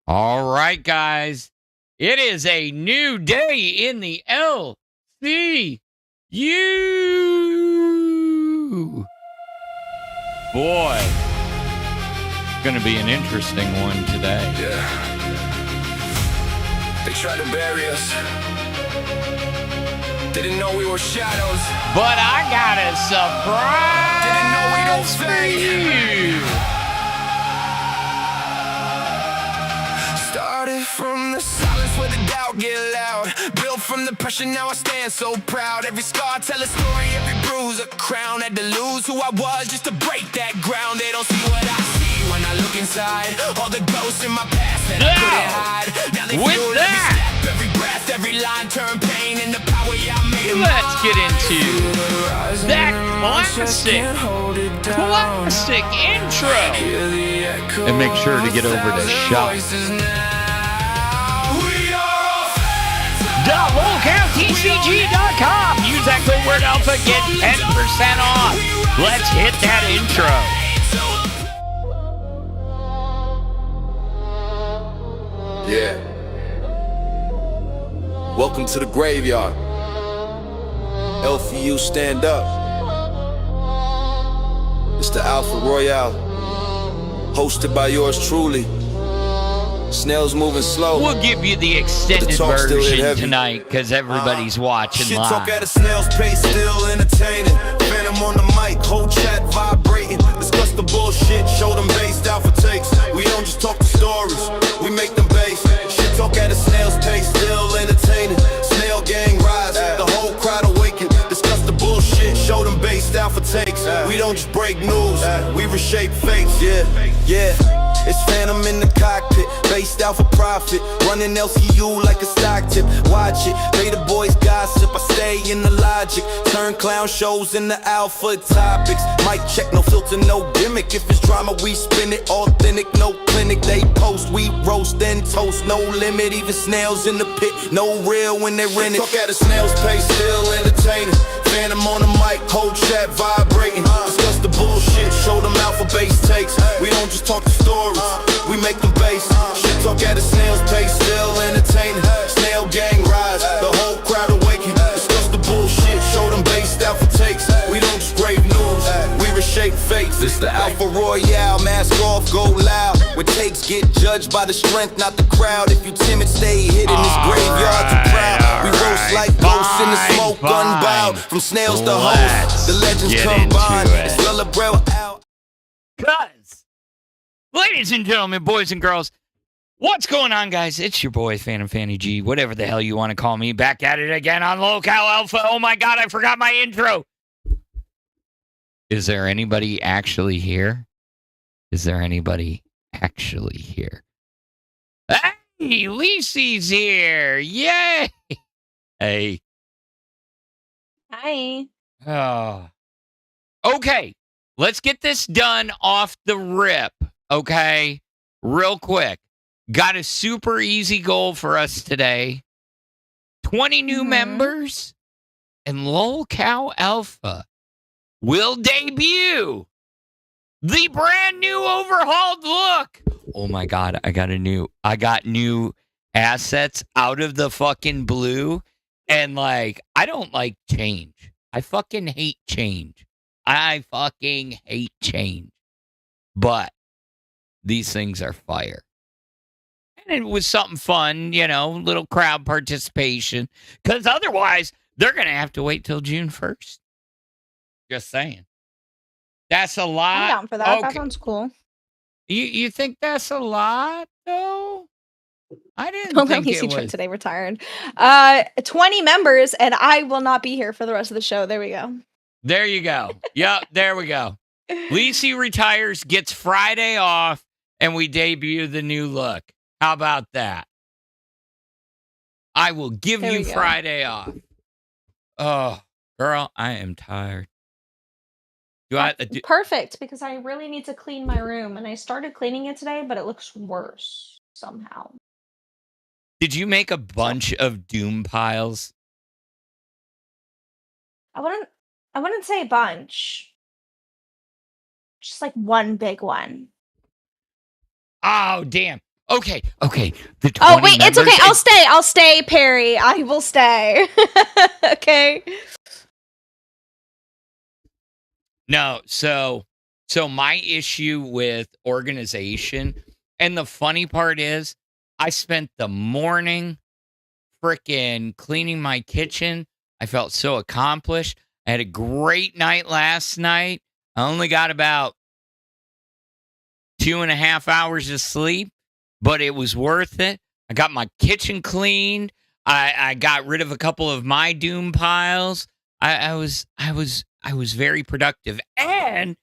All right, guys. It is a new day in the LCU. Boy, it's going to be an interesting one today. Yeah. They tried to bury us. They didn't know we were shadows. But I got a surprise Didn't know we don't for fade. you. Started from the silence where the doubt get loud. Built from the pressure, now I stand so proud. Every scar tell a story, every bruise a crown. Had to lose who I was just to break that ground. They don't see what I see when I look inside. All the ghosts in my past that I couldn't hide. Now they With feel every step, every breath, every line turn pain into power. Yeah, I made it Let's get mine. into that classic intro. And make sure to get over to shop. LolcowTCG.com. Use that code word alpha, get 10% off. Let's hit that intro. Yeah. Welcome to the graveyard. LCU stand up. It's the Alpha Royale. Hosted by yours truly. Snails moving slow. We'll give you the extended version tonight because everybody's watching Shit live. talk at a snail's pace, still entertaining. Phantom on the mic, whole chat vibrating. Discuss the bullshit, show them based alpha takes. We don't just talk the stories, we make them base. Shit talk at a snail's pace, still entertaining. Snail gang rise, the whole crowd awaken. Discuss the bullshit, show them based alpha takes. We don't just break news, we reshape fates. Yeah. It's Phantom in the cockpit, based out for profit. Running LCU like a stock tip. Watch it, pay the boys gossip. I stay in the logic. Turn clown shows into alpha topics. Mic check, no filter, no gimmick. If it's drama, we spin it. Authentic, no clinic. They post, we roast and toast. No limit, even snails in the pit. No real when they rent it. Talk at a snail's pace, still entertaining. Phantom on the mic, whole chat vibrating. Discuss the bullshit, show them alpha base takes. We don't just talk the stories, we make them base. Shit talk at a snail's pace, still entertaining. Snail gang rise, the whole crowd awaken. Discuss the bullshit, show them based alpha takes. We don't just grave news, we reshape fates. This the Alpha Royale, mask off, go loud. Where takes get judged by the strength, not the crowd. If you timid, stay hidden, this graveyard too proud. We roast like ghosts in the smoke, unbound. From snails to hosts, the legends combine. It's Lolcow out. Cuz, ladies and gentlemen, boys and girls, what's going on, guys? It's your boy, Phantom Fanny G, whatever the hell you want to call me. Back at it again on Lolcow Alpha. Oh my God, I forgot my intro. Is there anybody actually here? Is there anybody actually here? Hey, Lisi's here. Yay. Hey. Hi. Oh. Okay, let's get this done off the rip, okay? Real quick. Got a super easy goal for us today. 20 new members, and Lolcow Alpha will debut the brand new overhauled look. Oh my God, I got new assets out of the fucking blue. And like, I don't like change. I fucking hate change. I fucking hate change. But these things are fire. And it was something fun, you know, little crowd participation. Because otherwise, they're going to have to wait till June 1st. Just saying. That's a lot. I'm down for that. Okay. That sounds cool. You think that's a lot, though? I didn't Don't think let me it see was. Trent today retired. 20 members, and I will not be here for the rest of the show. There we go. There you go. Yep, there we go. Lisi retires, gets Friday off, and we debut the new look. How about that? I will give There you we go. Friday off. Oh, girl, I am tired. Perfect, because I really need to clean my room, and I started cleaning it today, but it looks worse somehow. Did you make a bunch of doom piles? I wouldn't say a bunch. Just like one big one. Oh, damn. Okay. The 20 Oh wait, it's okay. members- I'll stay, Perry. I will stay. Okay. No, so my issue with organization, and the funny part is, I spent the morning freaking cleaning my kitchen. I felt so accomplished. I had a great night last night. I only got about 2.5 hours of sleep, but it was worth it. I got my kitchen cleaned. I got rid of a couple of my doom piles. I was very productive. And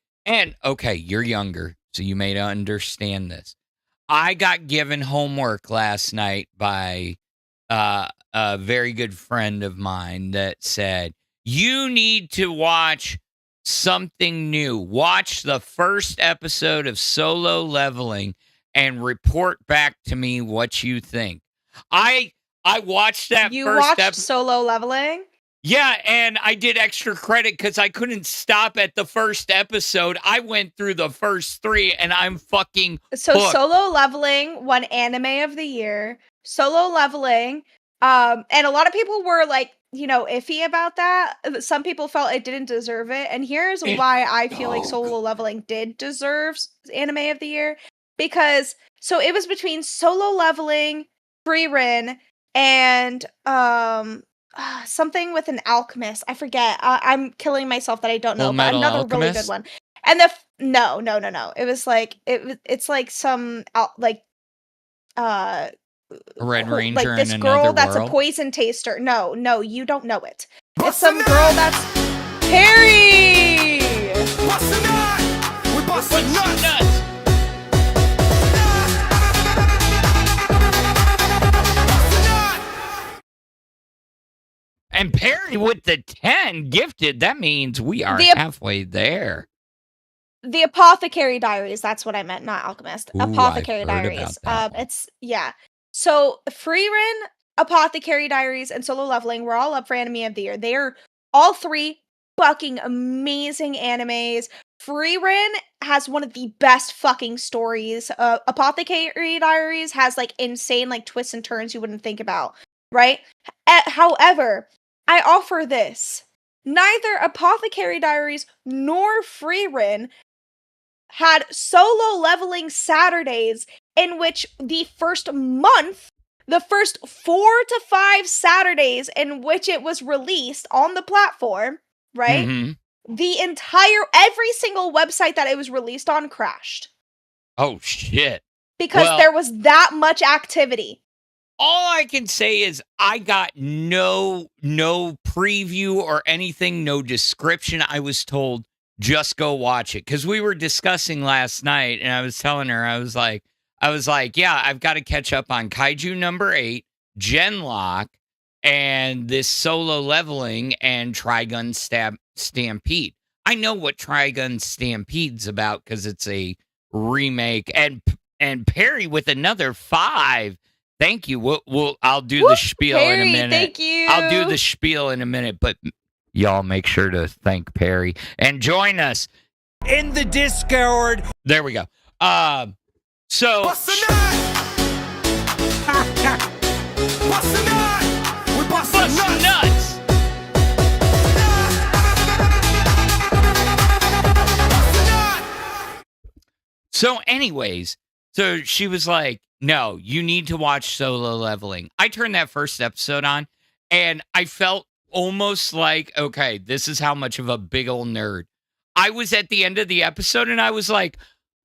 okay, you're younger, so you may understand this. I got given homework last night by a very good friend of mine that said, you need to watch something new. Watch the first episode of Solo Leveling and report back to me what you think. I watched that You first watched Solo Leveling? Yeah, and I did extra credit because I couldn't stop at the first episode. I went through the first 3 and I'm fucking So hooked. Solo Leveling won Anime of the Year. Solo Leveling, and a lot of people were like, iffy about that. Some people felt it didn't deserve it, and here's why I feel like Solo Leveling did deserve Anime of the Year. Because it was between Solo Leveling, Frieren, and something with an alchemist. I forget. I'm killing myself that I don't know, but another really good one. And no. It was like it's like some Red Ranger like this in girl another that's world? a poison taster. No, you don't know it. It's some girl that's Harry. Bustin' nut! We bustin' nuts! And Perry with the 10 gifted. That means we are halfway there. The Apothecary Diaries. That's what I meant, not Alchemist. Ooh, Apothecary I've heard Diaries. about that one. Yeah. So Frieren, Apothecary Diaries, and Solo Leveling were all up for Anime of the Year. They are all 3 fucking amazing animes. Frieren has one of the best fucking stories. Apothecary Diaries has like insane like twists and turns you wouldn't think about, right? However, I offer this. Neither Apothecary Diaries nor Frieren had Solo Leveling Saturdays in which the first 4 to 5 Saturdays in which it was released on the platform, right? Mm-hmm. Every single website that it was released on crashed. Oh, shit. Because there was that much activity. All I can say is I got no preview or anything, no description. I was told, just go watch it. Because we were discussing last night, and I was telling her, I was like, yeah, I've got to catch up on Kaiju number 8, Genlock, and this Solo Leveling and Trigun Stampede. I know what Trigun Stampede's about because it's a remake. And Perry with another 5. Thank you. I'll do the spiel Perry, in a minute. Thank you. I'll do the spiel in a minute, but y'all make sure to thank Perry and join us in the Discord. There we go. So Bustin' nut! Bustin' nut! We bustin' nuts! nuts. So anyways, so she was like, no, you need to watch Solo Leveling. I turned that first episode on and I felt almost like, okay, this is how much of a big old nerd. I was at the end of the episode and I was like,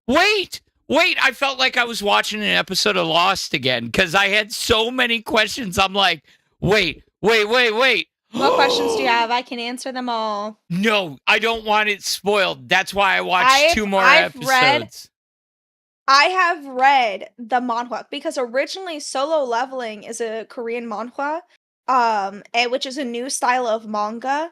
wait, I felt like I was watching an episode of Lost again because I had so many questions. I'm like, wait. What questions do you have? I can answer them all. No, I don't want it spoiled. That's why I watched 2 more episodes. I have read the manhwa because originally Solo Leveling is a Korean manhwa, which is a new style of manga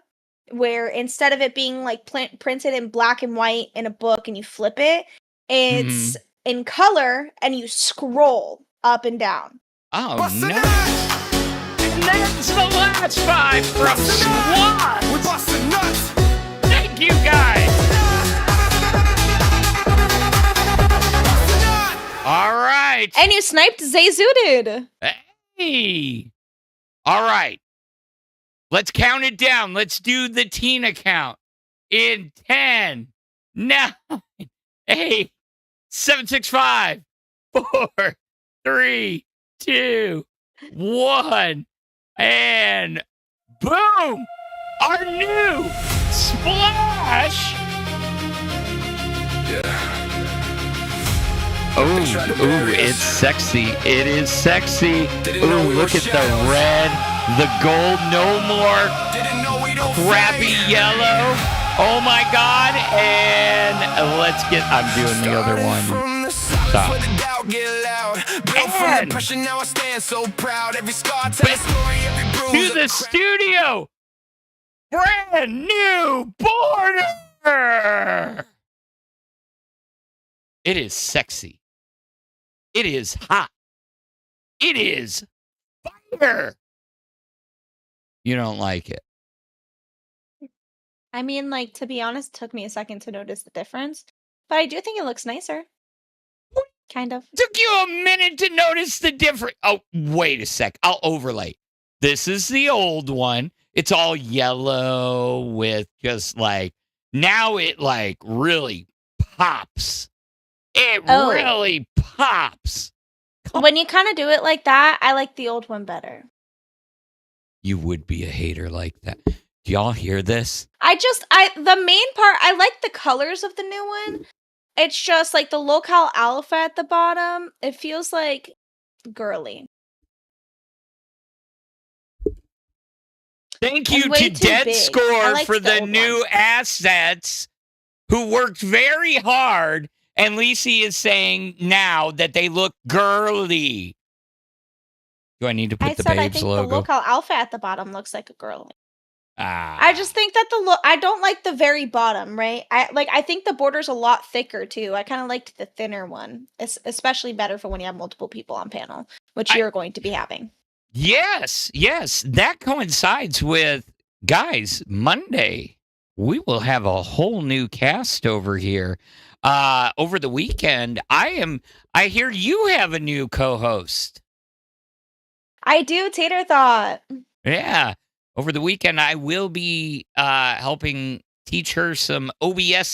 where instead of it being like printed in black and white in a book and you flip it, it's in color and you scroll up and down. Oh, nice. And that's the last 5 from Squad. We bustin' nuts! Thank you, guys. All right. And you sniped Zayzooted. Hey. All right. Let's count it down. Let's do the Tina count. In 10, 9, 8, 7, 6, 5, 4, 3, 2, 1. And boom! Our new splash! Ooh, it's sexy. It is sexy. Ooh, look at the red, the gold, no more crappy yellow. Oh my God. And let's get, I'm doing the other one. Stop. And to the studio, brand new border. It is sexy. It is hot. It is fire. You don't like it. I mean, like, to be honest, it took me a second to notice the difference. But I do think it looks nicer. Kind of. Took you a minute to notice the difference. Oh, wait a sec. I'll overlay. This is the old one. It's all yellow with just like, now it like really pops. It really pops. When you kind of do it like that, I like the old one better. You would be a hater like that. Do y'all hear this? The main part, I like the colors of the new one. It's just like the Lolcow alpha at the bottom. It feels like girly. Thank you to Dead Score for the new assets who worked very hard. And Lisi is saying now that they look girly. Do I need to put the Babes logo? The Lolcow alpha at the bottom looks like a girly. Ah. I just think that I don't like the very bottom, right? I think the border's a lot thicker too. I kind of liked the thinner one. It's especially better for when you have multiple people on panel, which you're going to be having. Yes. That coincides with, guys, Monday. We will have a whole new cast over here. Over the weekend, I hear you have a new co-host. I do, Tater Thought. Yeah. Over the weekend, I will be helping teach her some OBS.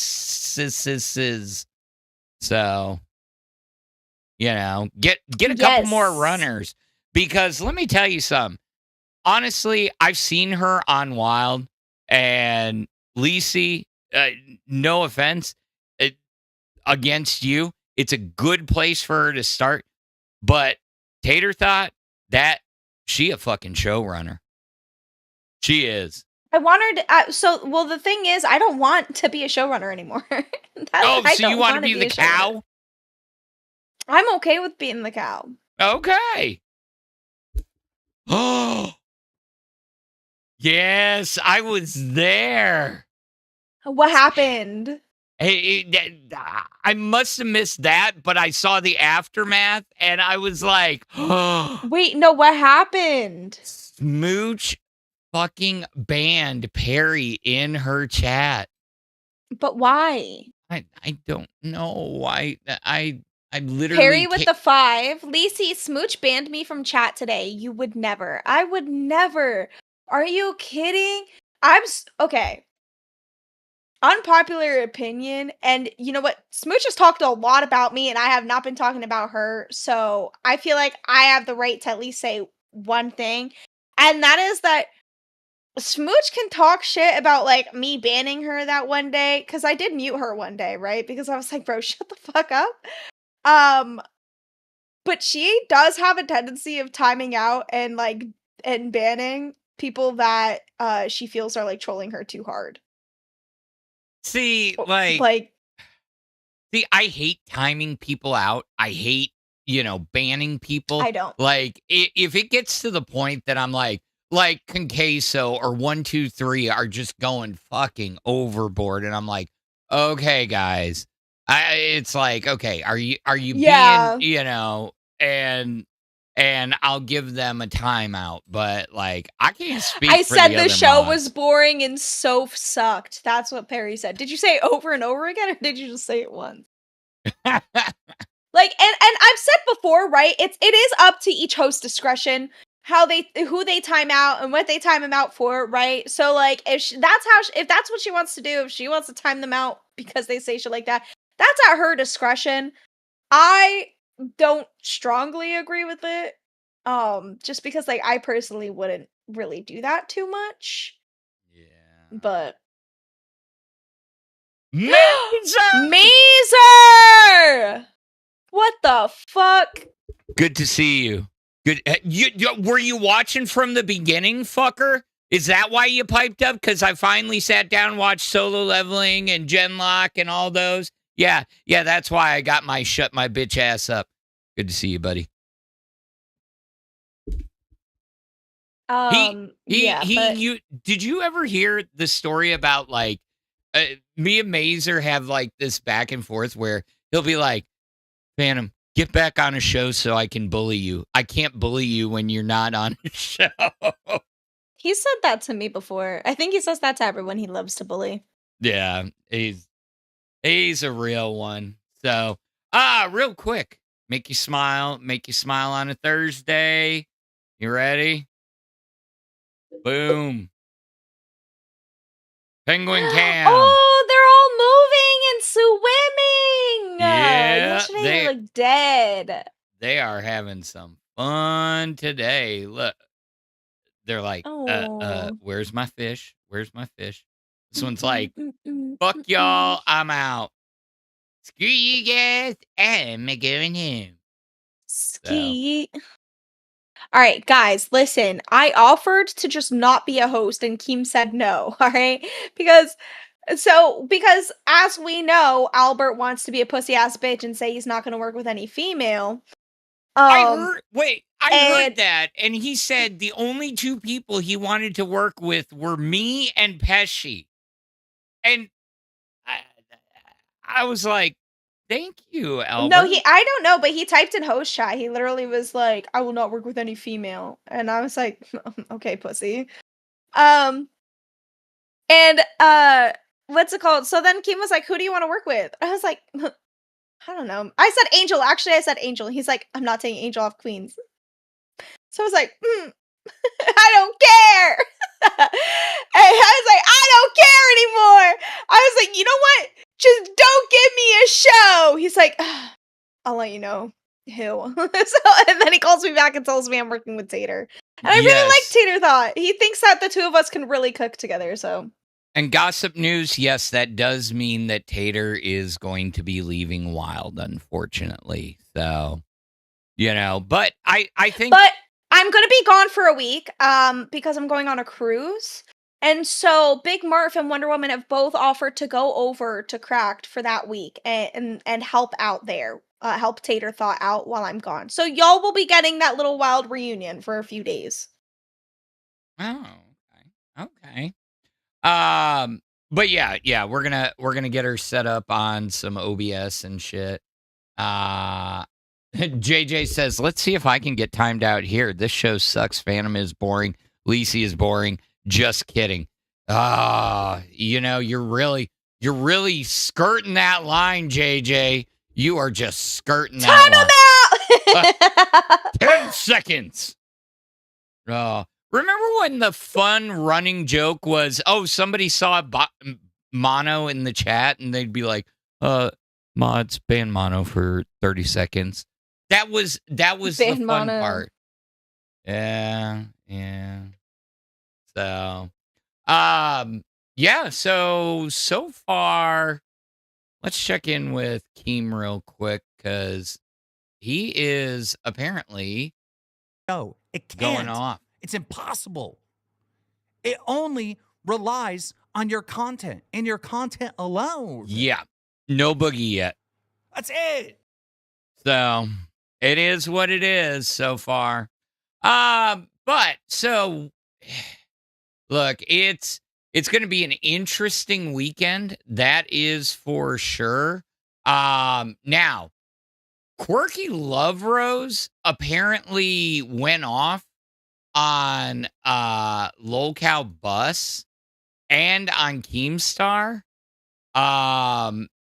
So, get a couple more runners. Because let me tell you something. Honestly, I've seen her on Wild. And Lisi, no offense against you, it's a good place for her to start. But Tater Thought, she a fucking showrunner. She is. I want her to. The thing is, I don't want to be a showrunner anymore. So you want to be the cow? I'm okay with being the cow. Okay. Oh, yes, I was there. What happened? Hey, I must have missed that, but I saw the aftermath, and I was like, oh. Wait, no, what happened? Smooch fucking banned Perry in her chat. But why? I don't know why. I literally Perry with the 5. Lisi, Smooch banned me from chat today. You would never. I would never. Are you kidding? Okay. Unpopular opinion, and you know what? Smooch has talked a lot about me, and I have not been talking about her, so I feel like I have the right to at least say one thing, and that is that Smooch can talk shit about, like, me banning her that one day, because I did mute her one day, right? Because I was like, bro, shut the fuck up. But she does have a tendency of timing out and banning people that she feels are, like, trolling her too hard. See, I hate timing people out. I hate, banning people. I don't. Like, if it gets to the point that I'm like Conqueso or 123 are just going fucking overboard, and I'm like, okay, guys, it's like, okay, are you being, and I'll give them a timeout, but like I can't speak. I for said the show mods. was boring and so sucked. That's what Perry said. Did you say it over and over again, or did you just say it once? Like, and I've said before, right? It is up to each host discretion who they time out and what they time them out for, right? So like, if that's what she wants to do, if she wants to time them out because they say shit like that, that's at her discretion. I don't strongly agree with it. Just because like I personally wouldn't really do that too much. Yeah. But Mazer! Mazer! What the fuck? Good to see you. Good. Were you watching from the beginning, fucker? Is that why you piped up? Because I finally sat down and watched Solo Leveling and Genlock and all those. Yeah, that's why I got my shut my bitch ass up. Good to see you, buddy. But Did you ever hear the story about like me and Mazer have like this back and forth where he'll be like, Phantom, get back on a show so I can bully you. I can't bully you when you're not on a show. he said that to me before. I think he says that to everyone he loves to bully. Yeah, he's a real one. So, real quick, make you smile on a Thursday. You ready? Boom. Penguin Cam. Oh, they're all moving and swimming. Yeah, Yesterday they look dead. They are having some fun today. Look, they're like, where's my fish? Where's my fish? This one's like, fuck y'all, I'm out. Screw you guys, I'm going home. Ski. So. All right, guys, listen. I offered to just not be a host, and Keem said no. All right, because as we know, Albert wants to be a pussy ass bitch and say he's not going to work with any female. I heard that, and he said the only two people he wanted to work with were me and Pesci, and I was like, thank you, Albert. No, I don't know, but he typed in host chat. He literally was like, I will not work with any female. And I was like, okay, pussy. And what's it called? So then Keem was like, who do you want to work with? I was like, I don't know. I said Angel. Actually, I said Angel. He's like, I'm not taking Angel off Queens. So I was like, I don't care. And I was like, I don't care anymore. I was like, you know what? Just don't give me a show. He's like, I'll let you know who. And then he calls me back and tells me I'm working with Tater. And I really like Tater Thought. He thinks that the two of us can really cook together. So. And gossip news, yes, that does mean that Tater is going to be leaving Wild, unfortunately. So, but I think. But I'm going to be gone for a week because I'm going on a cruise. And so Big Murph and Wonder Woman have both offered to go over to Cracked for that week and help out there, help Tater Thought out while I'm gone. So y'all will be getting that little Wild reunion for a few days. Oh, okay. But yeah, we're gonna get her set up on some OBS and shit. JJ says, let's see if I can get timed out here. This show sucks. Phantom is boring. Lacey is boring. Just kidding. You're really skirting that line, JJ. You are just skirting that line. 10 seconds. Remember when the fun running joke was, somebody saw Mono in the chat and they'd be like, mods, ban Mono for 30 seconds. That was the fun part. Yeah. So, so far, let's check in with Keem real quick because he is apparently it can't. Going off. It's impossible. It only relies on your content and your content alone. Yeah, no Boogie yet. That's it. So it is what it is so far. Look, it's going to be an interesting weekend. That is for sure. Now, Quirky Love Rose apparently went off on Lolcow Bus and on Keemstar.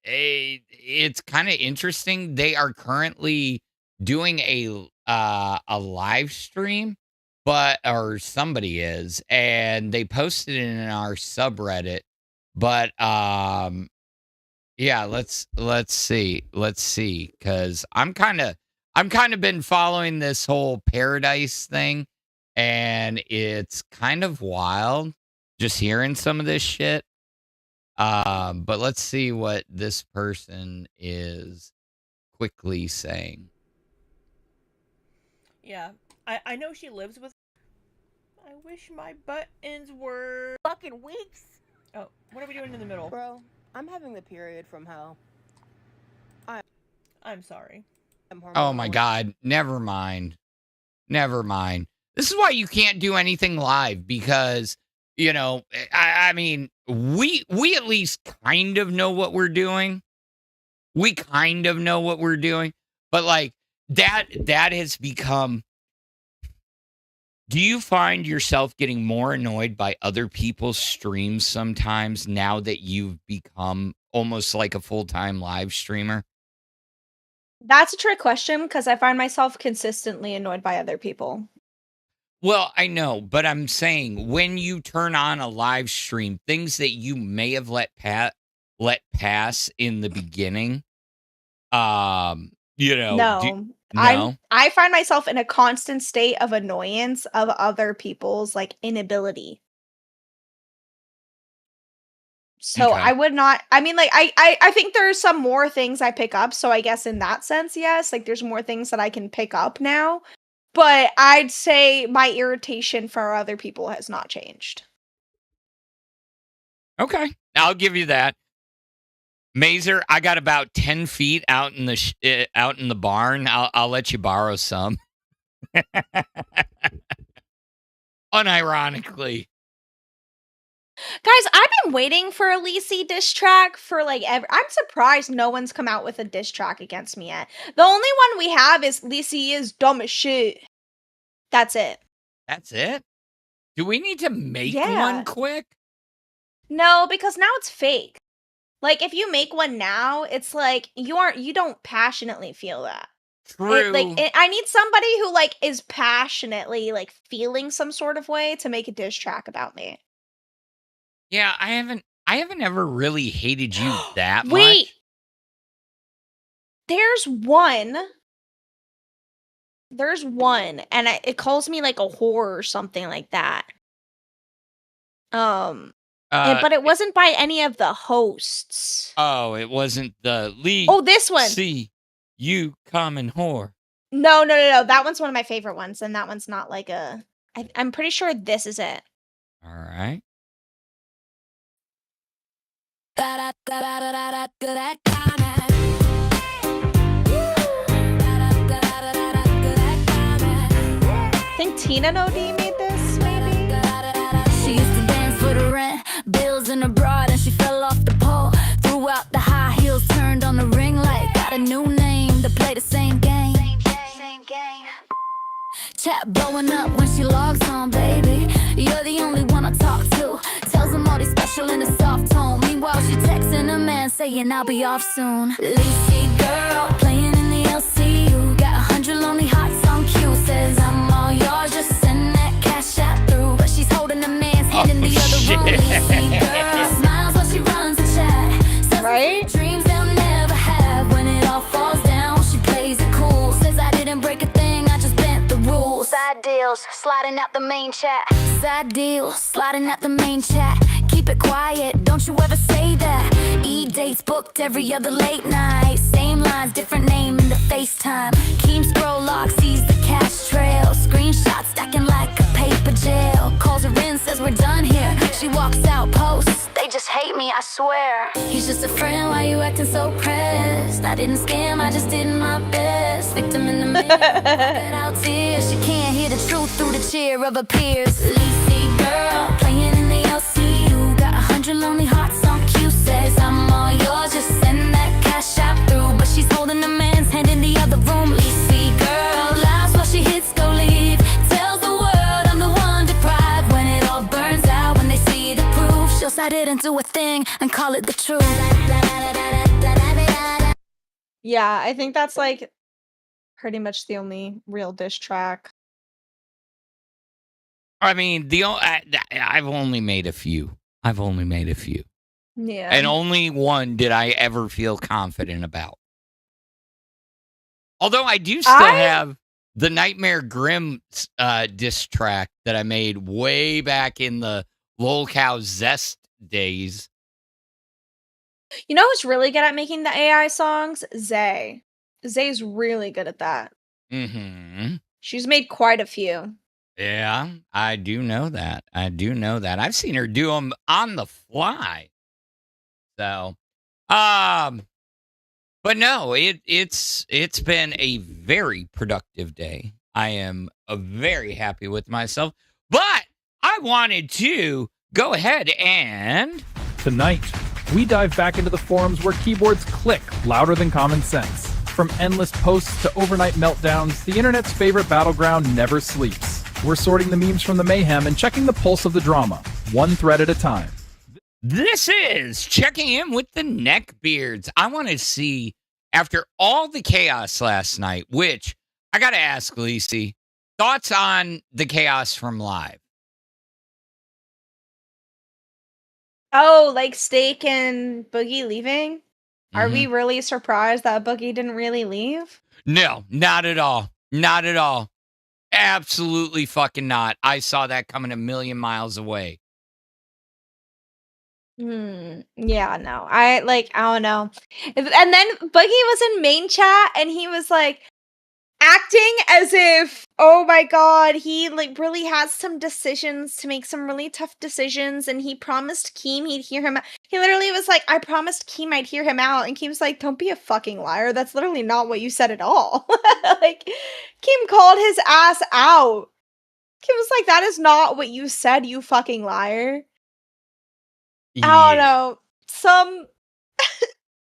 it's kind of interesting. They are currently doing a live stream, or somebody is, and they posted it in our subreddit. But yeah, let's see, because I'm kind of been following this whole paradise thing, and it's kind of wild just hearing some of this shit. But let's see what this person is quickly saying. Yeah, I know she lives with. I wish my buttons were fucking weeks. Oh, what are we doing in the middle? Bro, I'm having the period from hell. I'm sorry. Oh my God! Never mind. This is why you can't do anything live, because I mean, we at least kind of know what we're doing. But like that has become. Do you find yourself getting more annoyed by other people's streams sometimes now that you've become almost like a full-time live streamer? That's a trick question, because I find myself consistently annoyed by other people. Well, I know, but I'm saying when you turn on a live stream, things that you may have let pass in the beginning, No. no. I find myself in a constant state of annoyance of other people's like inability. So Okay. I would not. I mean, like I think there's some more things I pick up. So I guess in that sense, yes, like there's more things that I can pick up now. But I'd say my irritation for other people has not changed. Okay, I'll give you that. Mazer, I got about 10 feet out in the barn. I'll let you borrow some. Unironically. Guys, I've been waiting for a Lisi diss track for like ever. I'm surprised no one's come out with a diss track against me yet. The only one we have is Lisi is dumb as shit. That's it. That's it? Do we need to make Yeah. one quick? No, because now it's fake. Like if you make one now, it's like you don't passionately feel that. True. I need somebody who like is passionately like feeling some sort of way to make a diss track about me. Yeah, I haven't ever really hated you that Wait. much. There's one, and it calls me like a whore or something like that. But it wasn't by any of the hosts. Oh, it wasn't the league. Oh, this one. See, you common whore. No. That one's one of my favorite ones, and that one's not like I'm pretty sure this is it. All right. I think Tina Nodi made this, maybe? She used to dance for the rent, bills in abroad, and she fell off the pole. Threw out the high heels, turned on the ring light. Got a new name to play the same game. Chat blowing up when she logs on, baby. You're the only one I talk to. Tells them all they special in a soft tone. Meanwhile, she texting a man saying I'll be off soon. Lisi girl, playing in the LCL. Got 100 lonely hearts on cue. Says I'm all yours, just send that cash out through. But she's holding a man's hand in the other room. Lisi girl, smiles while she runs the chat. Says Right? dreams they'll never have. When it all falls down, she plays it cool. Says I didn't break a thing, I just bent the rules. Side deals, sliding out the main chat. Side deals, sliding out the main chat. Keep it quiet, don't you ever say that. E-dates booked every other late night. Same lines, different name in the FaceTime. Keemstar lock sees the cash trail. Screenshots stacking like a paper jail. Calls her in, says we're done here. She walks out, posts. They just hate me, I swear. He's just a friend, why you acting so pressed? I didn't scam, I just did my best. Victim in the mirror, pocket out tears. She can't hear the truth through the cheer of her peers. Lisi girl, playing in the LCL. Got 100 lonely hearts on cue. Says I'm all yours, just send that cash out through. But she's holding a man's hand in the other room. Lisi girl, laughs while she hits go leave. Tells the world I'm the one deprived. When it all burns out, when they see the proof, she'll slide it into a thing and call it the truth. Yeah, I think that's like pretty much the only real diss track. I mean, I've only made a few. Yeah. And only one did I ever feel confident about. Although I do still have the Knightmare Grimm diss track that I made way back in the Lolcow Zest days. You know who's really good at making the AI songs? Zay. Zay's really good at that. Mm-hmm. She's made quite a few. Yeah, I do know that. I've seen her do them on the fly. So, but no, it's been a very productive day. I am very happy with myself, but I wanted to go ahead and Tonight, we dive back into the forums where keyboards click louder than common sense. From endless posts to overnight meltdowns, the internet's favorite battleground never sleeps. We're sorting the memes from the mayhem and checking the pulse of the drama, one thread at a time. This is checking in with the neckbeards. I want to see, after all the chaos last night, which I got to ask, Lacey, thoughts on the chaos from live? Oh, like Steak and Boogie leaving? Are Mm-hmm. we really surprised that Boogie didn't really leave? No, not at all. Not at all. Absolutely fucking not. I saw that coming a million miles away. Yeah, no. I don't know. And then Boogie was in main chat and he was like acting as if, oh my god, he like really has some decisions to make, some really tough decisions, and he promised Keem he'd hear him out. He literally was like, I promised Keem I'd hear him out, and Keem's like, don't be a fucking liar. That's literally not what you said at all. Like, Keem called his ass out. Keem was like, that is not what you said, you fucking liar. I don't know.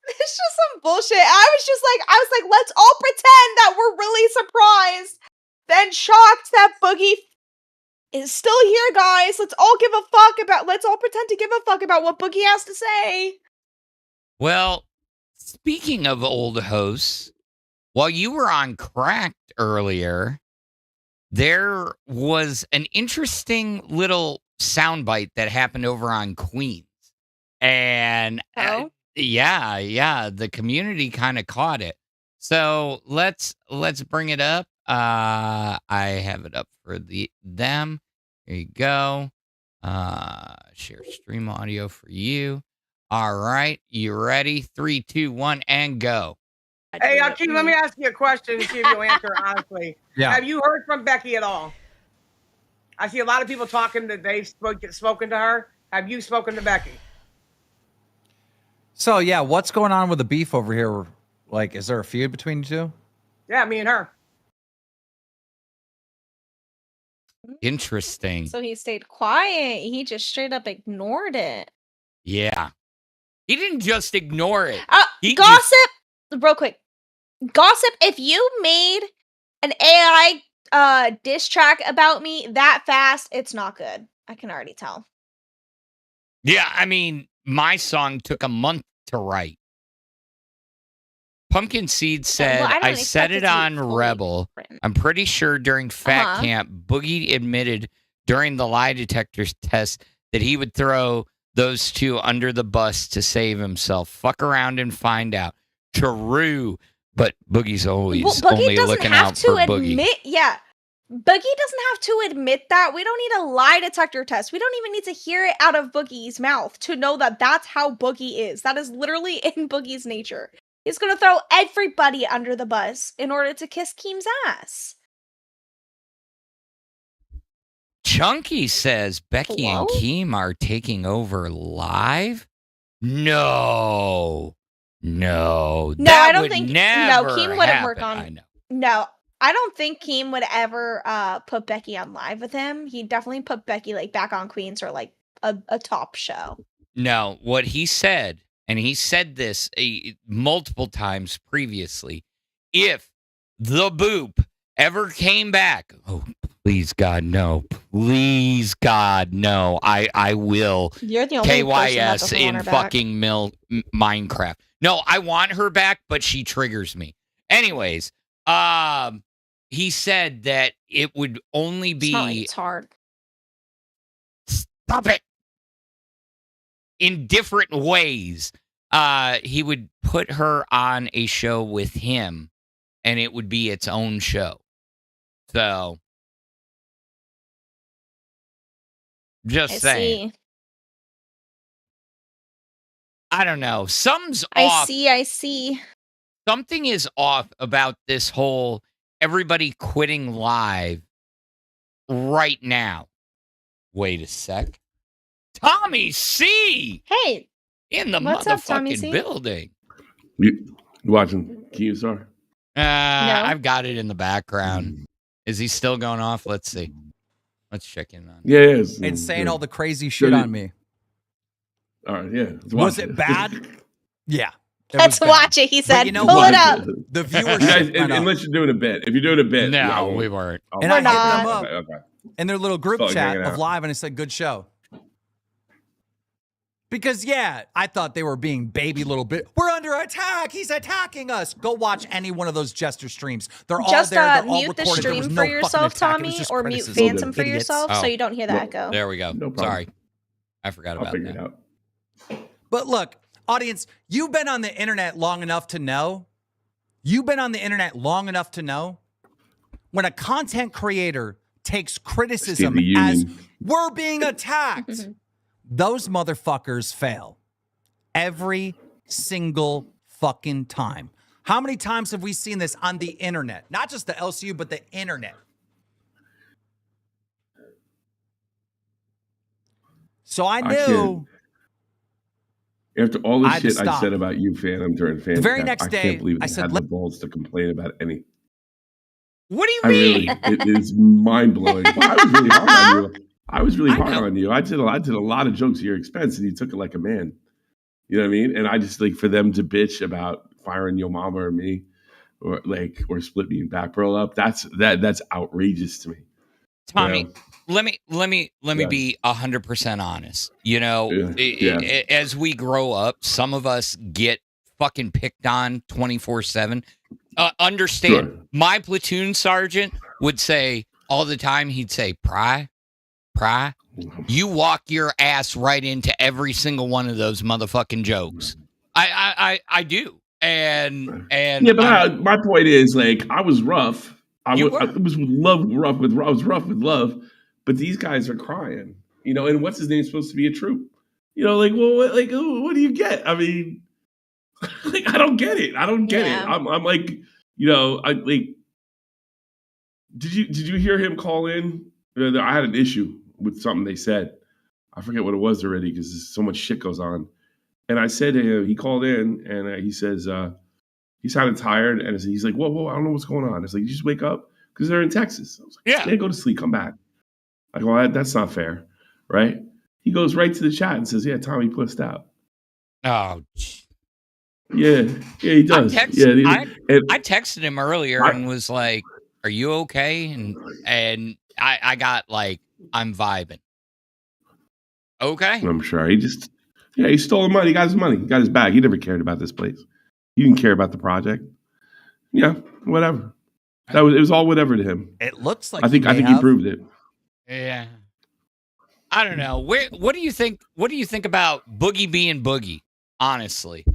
It's just some bullshit. I was like, let's all pretend that we're really surprised, then shocked that Boogie is still here, guys. Let's all pretend to give a fuck about what Boogie has to say. Well, speaking of old hosts, while you were on Cracked earlier, there was an interesting little soundbite that happened over on Queens. And yeah, the community kind of caught it. So let's bring it up. I have it up for them. Here you go. Share stream audio for you. All right, you ready? 3, 2, 1, and go. Hey, Keem, let me ask you a question and see if you'll answer honestly. Yeah. Have you heard from Becky at all? I see a lot of people talking that they've spoken to her. Have you spoken to Becky? So, yeah, what's going on with the beef over here? Like, is there a feud between you two? Yeah, me and her. Interesting. So he stayed quiet. He just straight up ignored it. Yeah. He didn't just ignore it. Gossip, real quick. Gossip, if you made an AI diss track about me that fast, it's not good. I can already tell. Yeah, I mean, my song took a month to write. Pumpkin Seed said, I said it on Rebel. I'm pretty sure during Fat Camp, Boogie admitted during the lie detector test that he would throw those two under the bus to save himself. Fuck around and find out. True. But Boogie's always only looking out for Boogie. Yeah. Boogie doesn't have to admit that. We don't need a lie detector test. We don't even need to hear it out of Boogie's mouth to know that that's how Boogie is. That is literally in Boogie's nature. He's going to throw everybody under the bus in order to kiss Keem's ass. Chunky says Becky and Keem are taking over live? No, I don't think. Keem wouldn't happen. work on. I know. No, I don't think Keem would ever put Becky on live with him. He'd definitely put Becky like back on Queens or like a top show. No, what he said, and he said this multiple times previously, if the Boop ever came back, oh, please God, no. Please God, no. I will You're the only KYS in fucking Minecraft. No, I want her back, but she triggers me. Anyways, he said that it would only It's not like be it's hard. stop it in different ways. He would put her on a show with him, and it would be its own show. So, just I saying. see. I don't know. Something's I off. see. Something is off about this whole everybody quitting live right now. Wait a sec. Tommy C Hey, in the what's up, Tommy motherfucking C? building. You watching Keemstar? I've got it in the background. Is he still going off? Let's see. Let's check in on it. Yes. And saying all the crazy shit on me. All right, yeah. Was it bad? Yeah. Let's watch it, he said. You know Pull what? it up. The You guys, viewership went up. unless you're doing a bit. If you're doing a bit, No, we weren't. And We're I hit not. them up Okay. in their little group Felt like chat hanging of out. live, and it said, good show. Because, yeah, I thought they were being baby little bit. We're under attack. He's attacking us. Go watch any one of those Jester streams. They're all Just there. They're all mute the recorded. There was stream no for fucking yourself, attack. It was Tommy, just or mute criticism. Phantom for Idiots. yourself so you don't hear the No. echo. There we go. No problem. Sorry. I forgot I'll about figure it that. out. But look, audience, you've been on the internet long enough to know. You've been on the internet long enough to know when a content creator takes criticism the as union. we're being attacked, those motherfuckers fail. Every single fucking time. How many times have we seen this on the internet? Not just the LCU, but the internet. So I knew. After all the I had to shit I stop. said about you, Phantom, during Phantom, very next I day, can't believe I I said, had "Let- the balls to complain about any. What do you I mean? really, it is mind blowing. I was really hard on you. I was really I hard know. on you. I did a lot of jokes at your expense, and you took it like a man. You know what I mean? And I just like for them to bitch about firing your mama or me, or split me and back roll up. That's outrageous to me. Tommy, You know? let me Yeah. be 100% honest. You know, Yeah. as we grow up, some of us get fucking picked on 24/7. Understand, Sure. my platoon sergeant would say all the time, he'd say, Pry, you walk your ass right into every single one of those motherfucking jokes. I do. And Yeah, but my point is, like, I was rough. I You was rough with love, but these guys are crying, you know. And what's his name supposed to be a troop? You know, like, well, what do you get? I mean, like, I don't get it. Yeah. I'm like, you know, I like. Did you hear him call in? I had an issue with something they said. I forget what it was already because so much shit goes on. And I said to him, he called in and he says, he sounded tired. And he's like, whoa, I don't know what's going on. It's like, you just wake up because they're in Texas. I was like, Yeah. man, go to sleep, come back. I go, well, that's not fair, right? He goes right to the chat and says, yeah, Tommy pussed out. Oh, gee. Yeah, he does. I texted him earlier and was like, are you okay? And I got like, I'm vibing. Okay. I'm sure he stole the money. He got his money. He got his bag. He never cared about this place. He didn't care about the project. Yeah, whatever. It was all whatever to him. It looks like I think he proved it. Yeah. I don't know. What do you think? What do you think about Boogie being Boogie? Honestly.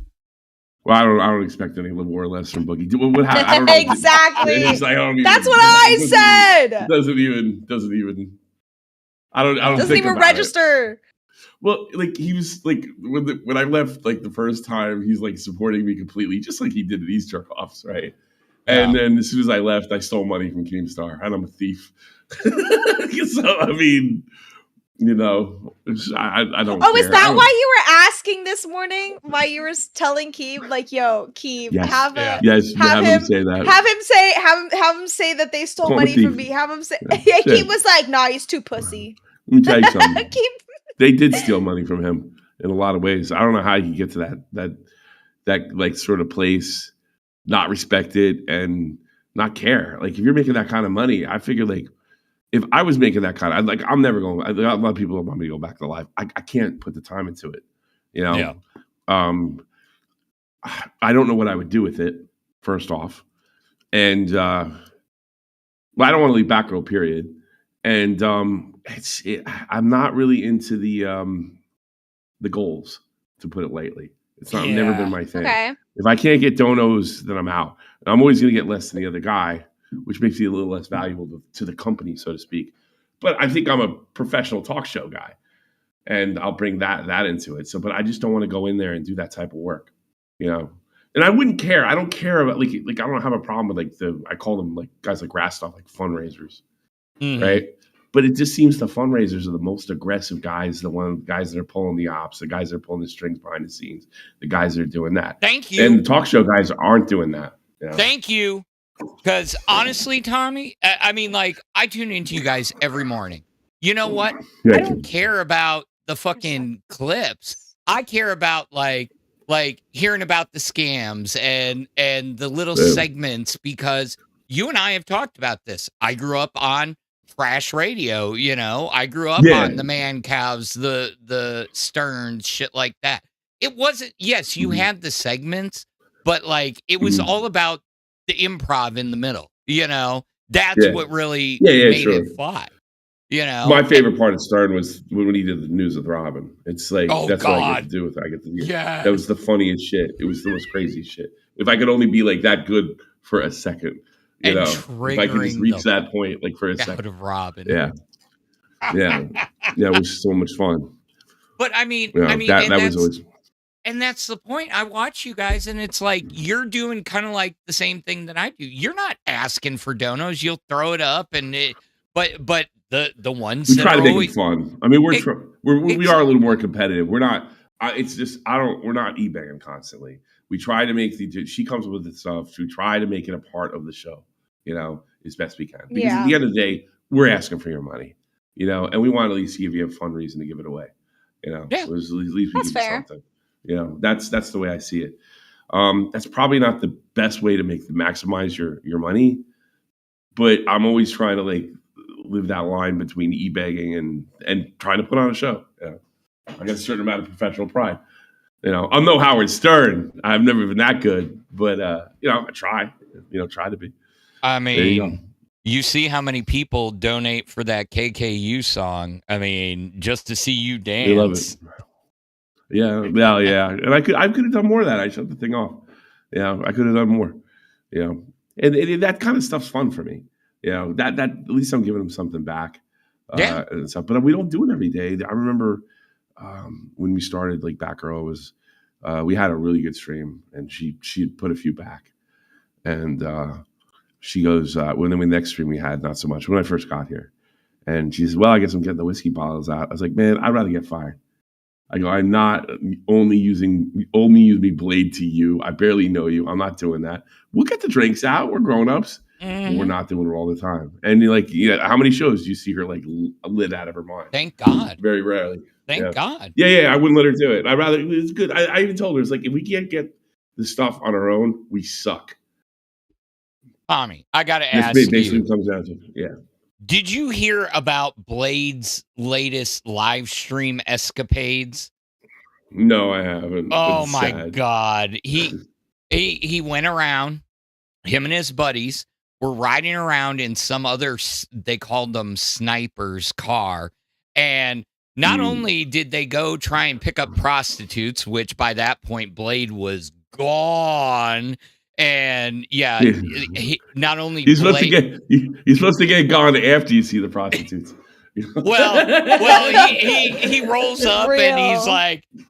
Well, I don't expect any more or less from Boogie. I don't know. Exactly. It's like, That's what I said. Doesn't even. I don't Doesn't think even about it. register. Well, like he was like when I left like the first time, he's like supporting me completely, just like he did at these jerk offs, right? Yeah. And then as soon as I left, I stole money from Keemstar, and I'm a thief. So I mean, you know, I don't. Oh, is care. that why you were asking this morning? Why you were telling Keem, like, yo, Keem, Yes. have him say that. have him say that they stole Call him a money from thief. me. Have him say, Yeah. yeah, Shit. Keem was like, nah, he's too pussy. Let me tell you something. Keem, They did steal money from him in a lot of ways. I don't know how you get to that like sort of place, not respect it and not care. Like if you're making that kind of money, I figure like if I was making that kind of, I'm never going. A lot of people want me to go back to life. I can't put the time into it. You know. Yeah. I don't know what I would do with it, first off. And well, I don't want to leave back row, period. And I'm not really into the goals, to put it lightly. It's not never been my thing. Okay. If I can't get donos, then I'm out. And I'm always going to get less than the other guy, which makes me a little less valuable to the company, so to speak. But I think I'm a professional talk show guy, and I'll bring that into it. So, but I just don't want to go in there and do that type of work, you know. And I wouldn't care. I don't care about like I don't have a problem with like I call them like guys like Rastoff, like fundraisers, right? But it just seems the fundraisers are the most aggressive guys, the guys that are pulling the ops, the guys that are pulling the strings behind the scenes, the guys that are doing that. Thank you. And the talk show guys aren't doing that. You know? Thank you. Because honestly, Tommy, I mean, like, I tune into you guys every morning. You know what? I don't care about the fucking clips. I care about like hearing about the scams and the little segments, because you and I have talked about this. I grew up on trash radio, you know. I grew up on the Man Cows, the Stearns, shit like that. It wasn't, yes, you had the segments, but like it was all about the improv in the middle, you know. That's what really made it fly. You know, my favorite part of Stern was when he did the news with Robin. It's like that's what I get to do with it. I get to that was the funniest shit. It was the most crazy shit. If I could only be like that good for a second, you know, if I could just reach that point like for a second of Robin. It was so much fun. But I mean, that was always. And that's the point. I watch you guys, and it's like you're doing kind of like the same thing that I do. You're not asking for donos. You'll throw it up, and but the ones we that try to are make always, it fun. I mean, we are a little more competitive. We're not. It's just we're not eBaying constantly. We try to make she comes up with the stuff. We try to make it a part of the show, you know, as best we can. Because at the end of the day, we're asking for your money, you know, and we want to at least give you a fun reason to give it away, you know. Yeah. So at least we give you fair. something. You know, that's the way I see it. That's probably not the best way to maximize your money, but I'm always trying to like live that line between e-begging and trying to put on a show. Yeah. I got a certain amount of professional pride. You know, I'm no Howard Stern. I've never been that good, but you know, I try. You know, try to be. I mean, you see how many people donate for that KKU song. I mean, just to see you dance. They love it. Yeah. And I could have done more of that. I shut the thing off. Yeah, I could have done more. You know, and that kind of stuff's fun for me. You know, that at least I'm giving them something back. And stuff. But we don't do it every day. I remember when we started, like back row was we had a really good stream, and she had put a few back, and she goes when the next stream we had, not so much when I first got here, and she says, "Well, I guess I'm getting the whiskey bottles out." I was like, "Man, I'd rather get fired." I go, I'm not only use me blade to you. I barely know you. I'm not doing that. We'll get the drinks out. We're grown-ups. We're not doing it all the time. And you're like, how many shows do you see her like lit out of her mind? Thank God. Very rarely. Thank God. Yeah. I wouldn't let her do it. I'd rather, it's good. I even told her, it's like, if we can't get the stuff on our own, we suck. Tommy, I got to ask you. Basically comes down to, Did you hear about Blade's latest live stream escapades? No, I haven't. Oh my God. He went around, him and his buddies were riding around in some other, they called them snipers car. And not only did they go try and pick up prostitutes, which by that point Blade was gone. And not only he's supposed to get gone after you see the prostitutes. well, he rolls up and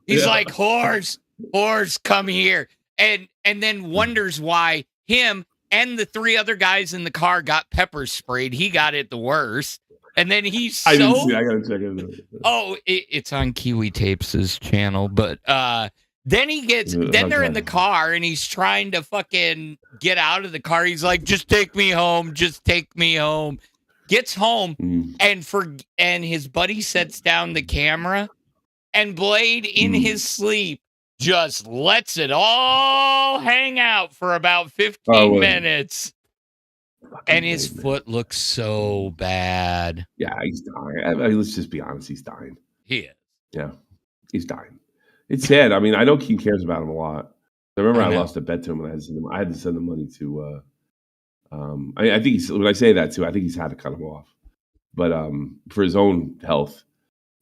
he's like, whores, come here, and then wonders why him and the three other guys in the car got pepper sprayed. He got it the worst, and then he's I didn't see it. I gotta check it. Oh, it's on Kiwi Tapes' channel, but then he gets, then they're in the car and he's trying to fucking get out of the car. He's like, just take me home. Gets home and his buddy sets down the camera, and Blade in his sleep just lets it all hang out for about 15 minutes. And his foot looks so bad. Yeah, he's dying. I mean, let's just be honest, he's dying. He is. Yeah, he's dying. It's sad. I mean, I know Keem cares about him a lot. I remember I know. lost a bet to him, and I had to send the money to. I think he's when I say that too, I think he's had to cut him off, but for his own health.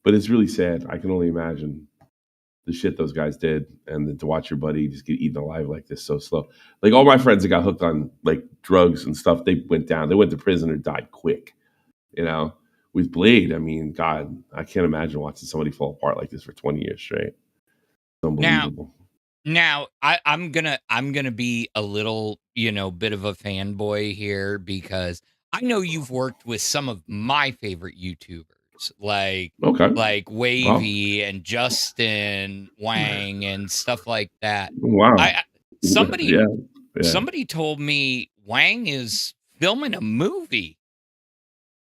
But it's really sad. I can only imagine the shit those guys did, and then to watch your buddy just get eaten alive like this so slow. Like all my friends that got hooked on like drugs and stuff, they went down. They went to prison or died quick. You know, with Blade, I mean, God, I can't imagine watching somebody fall apart like this for 20 years straight. It's unbelievable. Now I'm gonna be a little, bit of a fanboy here because I know you've worked with some of my favorite YouTubers, like Wavy and Justin Wang and stuff like that. Wow. Somebody told me Wang is filming a movie,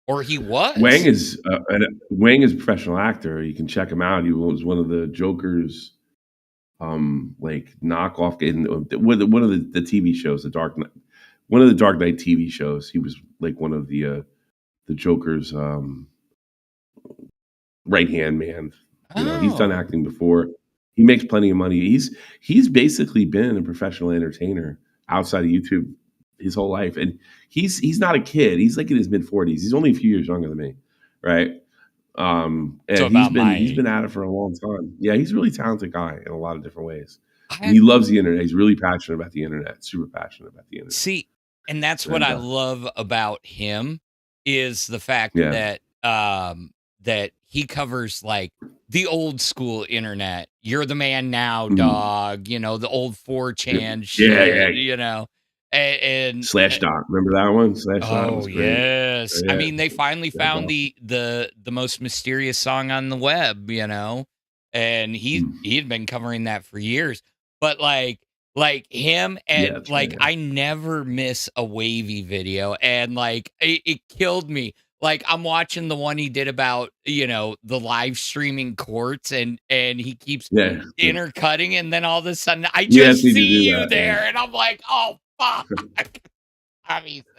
or he was. Wang is a professional actor. You can check him out. He was one of the Joker's like knockoff in one of the TV shows, one of the Dark Knight TV shows. He was like one of the Joker's right hand man. He's done acting before. He makes plenty of money. He's basically been a professional entertainer outside of YouTube his whole life, and he's not a kid. He's like in his mid-40s. He's only a few years younger than me, right? And he's been at it for a long time. Yeah, he's a really talented guy in a lot of different ways. He loves the internet. He's really passionate about the internet. Super passionate about the internet. See, and that's what I love about him is the fact that that he covers like the old school internet. You're the man now, dog. The old 4chan shit. And Slashdot, remember that one? Slashdot was great. Yes. I mean, they finally found the most mysterious song on the web, and he had been covering that for years. But like him and I never miss a Wavy video, and like it killed me. Like I'm watching the one he did about the live streaming courts, and he keeps intercutting, and then all of a sudden I just see you there, and I'm like, oh fuck.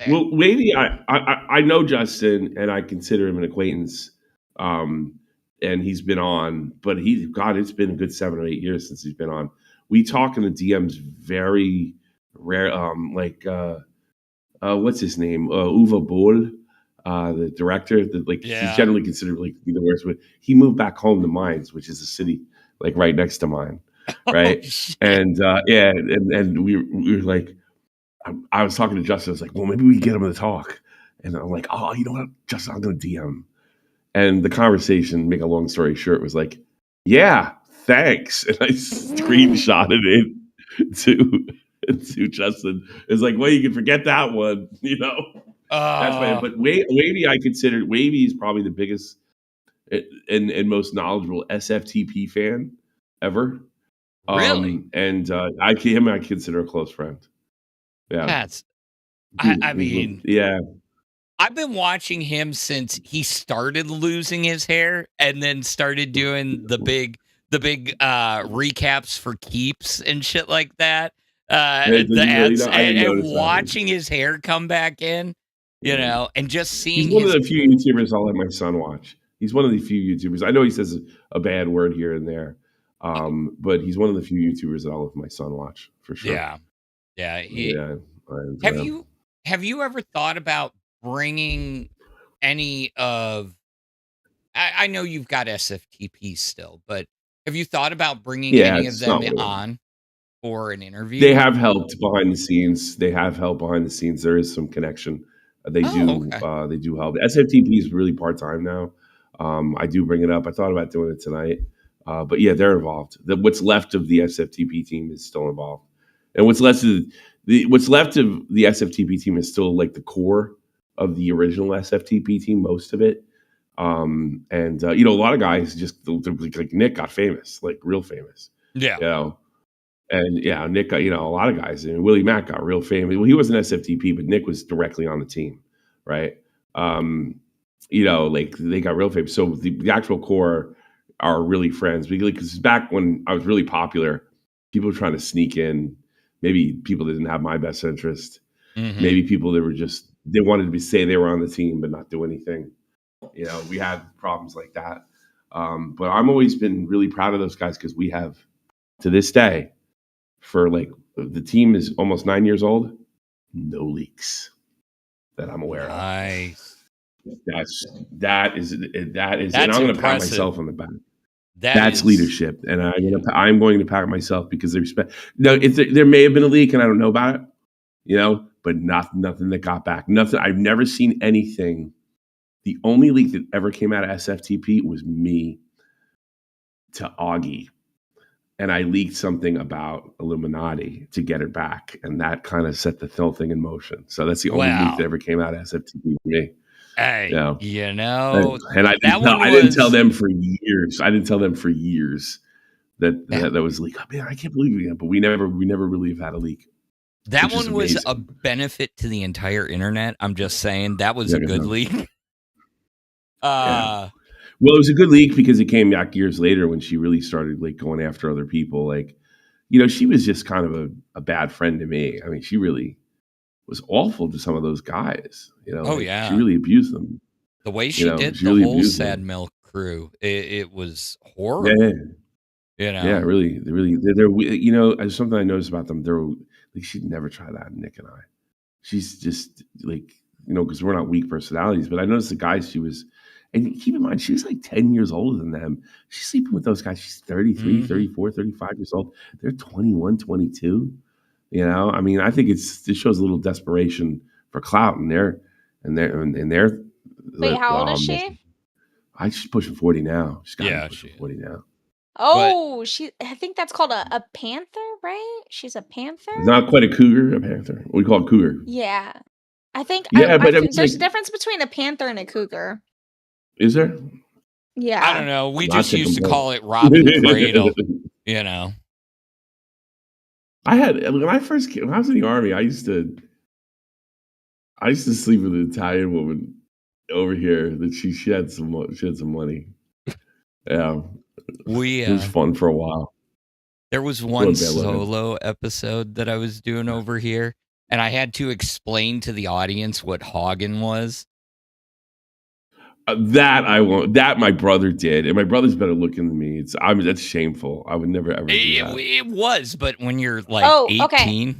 Well, Wavy, I know Justin, and I consider him an acquaintance. And he's been on, but it's been a good 7 or 8 years since he's been on. We talk in the DMs very rare. What's his name? Uwe Boll, the director. He's generally considered like the worst. But he moved back home to Mainz, which is a city like right next to mine, right? And we were like. I was talking to Justin. I was like, well, maybe we get him to talk. And I'm like, oh, you know what, Justin, I'm going to DM. And the conversation, make a long story short, was like, yeah, thanks. And I screenshotted it to Justin. It's like, well, you can forget that one, That's fine. But Wavy, I consider Wavy is probably the biggest and most knowledgeable SFTP fan ever. Really? And I consider a close friend. Yeah. I mean, I've been watching him since he started losing his hair and then started doing the big recaps for Keeps and shit like that. The ads and watching his hair come back in, and just seeing. He's one of the few YouTubers I'll let my son watch. He's one of the few YouTubers. I know he says a bad word here and there, but he's one of the few YouTubers that I'll let my son watch for sure. Yeah. Have you ever thought about bringing any of? I know you've got SFTP still, but have you thought about bringing any of them on for an interview? They have helped behind the scenes. There is some connection. They do help. SFTP is really part time now. I do bring it up. I thought about doing it tonight, but yeah, they're involved. What's left of the SFTP team is still involved. And what's left of the SFTP team is still like the core of the original SFTP team, most of it. A lot of guys just like Nick got famous, like real famous. Yeah. And Nick got, a lot of guys. And Willie Mack got real famous. Well, he wasn't SFTP, but Nick was directly on the team, right? Like they got real famous. So the actual core are really friends. Because back when I was really popular, people were trying to sneak in. Maybe people that didn't have my best interest. Mm-hmm. Maybe people that they wanted to say they were on the team but not do anything. We had problems like that. But I've always been really proud of those guys because we have, to this day, for like the team is almost 9 years old. No leaks that I'm aware of. Nice. That is, and That's I'm going to pat impressive. myself on the back. That That's is- leadership, and I'm going to pat myself because they respect. No, there may have been a leak, and I don't know about it, but nothing that got back. Nothing. I've never seen anything. The only leak that ever came out of SFTP was me to Augie, and I leaked something about Illuminati to get her back, and that kind of set the whole thing in motion. So that's the only leak that ever came out of SFTP for me. Hey, and I didn't tell them for years. I didn't tell them for years that was leak. Oh, man, I can't believe it. But we never really have had a leak. That one was a benefit to the entire internet. I'm just saying that was a good leak. Well, it was a good leak because it came back years later when she really started like going after other people. Like, she was just kind of a bad friend to me. I mean, she really was awful to some of those guys. She really abused them. The way she did the really whole Sad Milk crew, it was horrible. Yeah, really, they're something I noticed about them. They're like, she'd never try that, Nick and I. She's just like, because we're not weak personalities, but I noticed the guys she was, and keep in mind, she was like 10 years older than them. She's sleeping with those guys. She's 33, 34, 35 years old. They're 21, 22. I mean, I think it shows a little desperation for clout in their. Wait, how old is she? She's pushing 40 now. She's got to be pushing 40 now. Oh, I think that's called a panther, right? She's a panther? Not quite a cougar, a panther. We call it cougar. Yeah. I think but there's a difference between a panther and a cougar. Is there? Yeah. I don't know. We just used to call it robbing the cradle, I had when I was in the Army, I used to sleep with an Italian woman over here that she had some money. Yeah. It was fun for a while. There was one solo episode that I was doing over here, and I had to explain to the audience what Hagen was. That I won't. That my brother did, and my brother's better looking than me. That's shameful. I would never ever do that. It was, but when you're like 18. Okay.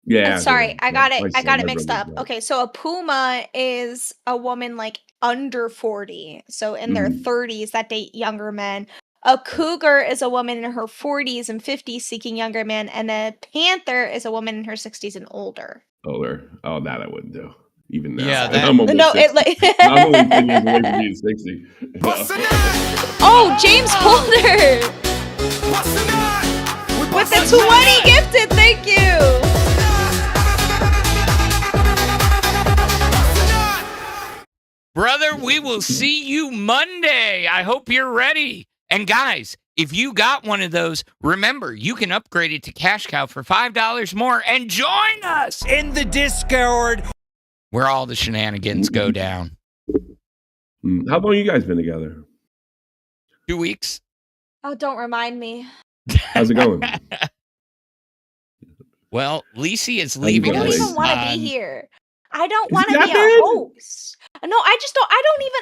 Yeah. Sorry, I got it mixed up. Okay, so a puma is a woman like under 40, so in their 30s that date younger men. A cougar is a woman in her 40s and 50s seeking younger men, and a panther is a woman in her 60s and older. Older. Oh, that I wouldn't do. Even now. Yeah, I'm almost 60. I'm only 10 years away from being 60. Oh, James Holder! With the 20 gifted, thank you! Brother, we will see you Monday. I hope you're ready. And guys, if you got one of those, remember, you can upgrade it to Cash Cow for $5 more and join us in the Discord where all the shenanigans go down. How long you guys been together? 2 weeks. Oh, don't remind me. How's it going? Well, Lisi is leaving I don't us. even want to be here. I don't want to be a host. No, I don't even,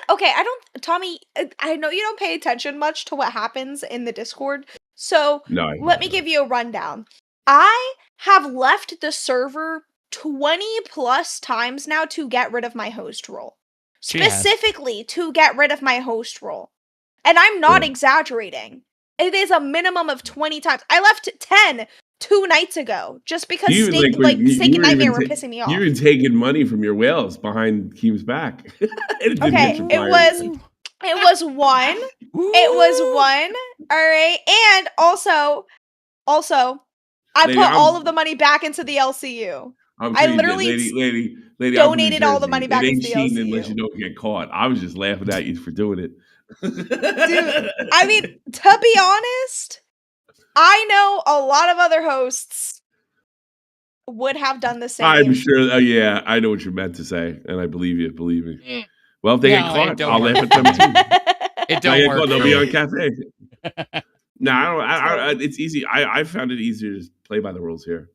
Tommy, I know you don't pay attention much to what happens in the Discord. So let me give you a rundown. I have left the server 20 plus times now to get rid of my host role. Specifically to get rid of my host role. And I'm not exaggerating. It is a minimum of 20 times. I left 10 2 nights ago just because Steak and Knightmare were pissing me off. You were taking money from your whales behind Keem's back. Okay, it was one. It was one. All right. And also I put all of the money back into the LCU. I literally lady, donated all the money back into the cheating LCU. unless you don't get caught. I was just laughing at you for doing it. Dude, I mean, to be honest, I know a lot of other hosts would have done the same. I'm sure. Yeah, I know what you meant to say, and I believe you. Believe me. Well, if they get caught, I'll laugh at them too. It don't work. They'll be on cafe. No, I don't. It's easy. I found it easier to play by the rules here.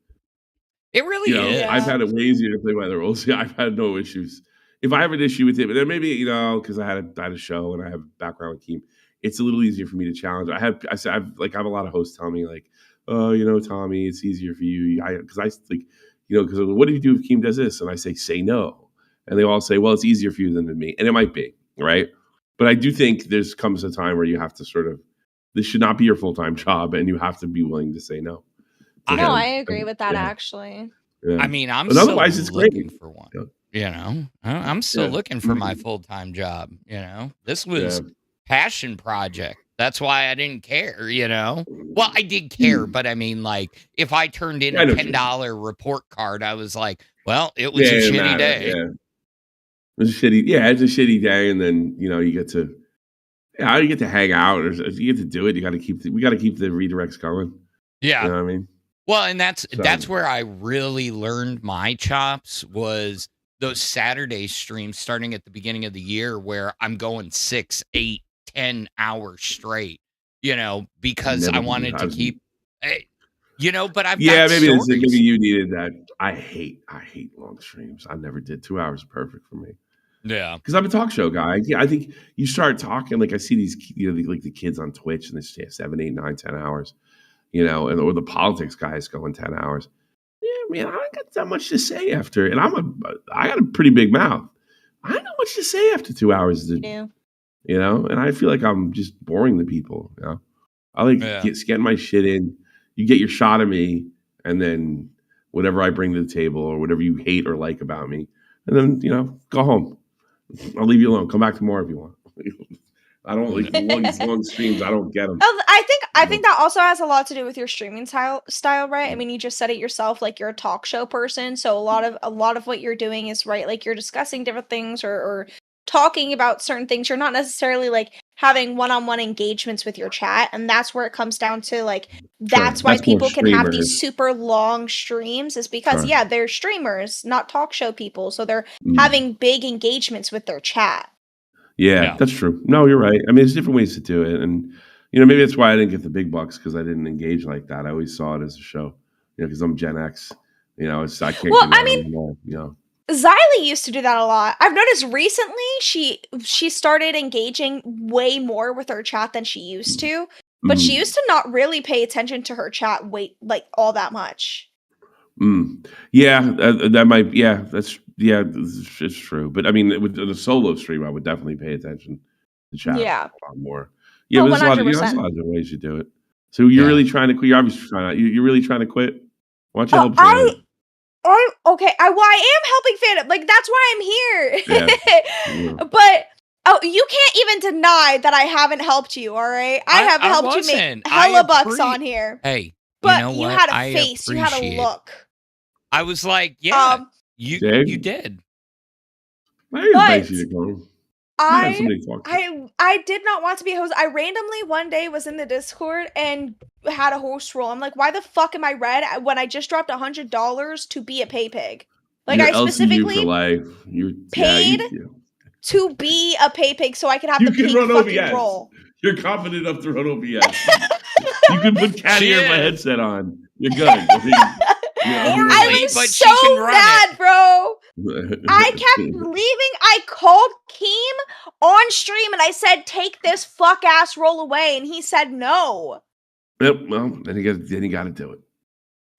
It really is. I've had it way easier to play by the rules. Yeah, I've had no issues. If I have an issue with it, but then maybe because I had a show and I have a background with Keem, it's a little easier for me to challenge. I have a lot of hosts tell me like, oh, Tommy, it's easier for you. Because I like, because what do you do if Keem does this? And I say no. And they all say, well, it's easier for you than to me. And it might be, right? But I do think there's comes a time where you have to sort of, this should not be your full-time job, and you have to be willing to say no. No, I agree with that, actually. Yeah. I mean, I'm But still otherwise, it's looking great. for one. Yeah. I'm still Yeah. looking for my full-time job. This was passion project. That's why I didn't care. Well, I did care, but I mean, like, if I turned in a $10 report card, I was like, well, it was a shitty day. Yeah. It was a shitty. Yeah, it's a shitty day, and then you get to, you get to hang out, or you get to do it. We got to keep the redirects going. Yeah. You know what I mean? Well, and that's where I really learned my chops was those Saturday streams starting at the beginning of the year where I'm going 6, 8, 10 hours straight, because I wanted to keep, but I've got maybe stories. maybe you needed that. I hate long streams. I never did. 2 hours is perfect for me. Yeah. Because I'm a talk show guy. I think you start talking, like I see these, like the kids on Twitch and they stay 7, 8, 9, 10 hours. Or the politics guys going 10 hours. Yeah, man, I don't got that much to say after. And I got a pretty big mouth. I don't know much to say after 2 hours. And I feel like I'm just boring the people. I like getting my shit in. You get your shot of me, and then whatever I bring to the table or whatever you hate or like about me, and then, go home. I'll leave you alone. Come back tomorrow if you want. I don't like these long streams. I don't get them. I think that also has a lot to do with your streaming style, right? I mean, you just said it yourself, like you're a talk show person, so a lot of what you're doing is right, like you're discussing different things or talking about certain things. You're not necessarily like having one-on-one engagements with your chat, and that's where it comes down to, like, that's why people can have these super long streams, is because they're streamers, not talk show people, so they're having big engagements with their chat. Yeah, that's true. No, you're right. I mean, there's different ways to do it. And, maybe that's why I didn't get the big bucks, because I didn't engage like that. I always saw it as a show, because I'm Gen X. I can't Xylee used to do that a lot. I've noticed recently she started engaging way more with her chat than she used to. But she used to not really pay attention to her chat all that much. Yeah, that might. Yeah, it's true. But I mean, with the solo stream, I would definitely pay attention to chat a lot more. Yeah, but there's a lot of different ways you do it. So you're really trying to quit. You're obviously trying. You're really trying to quit. Why don't you help? I am helping fandom. Like, that's why I'm here. But you can't even deny that I haven't helped you. All right, I have helped you make hella bucks on here. Hey, but you had a face. You had a look. I was like, you did. I did not want to be a host. I randomly one day was in the Discord and had a host role. I'm like, why the fuck am I red when I just dropped $100 to be a pay pig? Like, I specifically paid to be a pay pig so I could have the pig fucking role. You're confident enough to run OBS. You can put cat ear in my headset on. You're good. I was so mad, bro. I kept leaving. I called Keem on stream and I said, take this fuck ass roll away. And he said no. Yep, well, then he got to do it.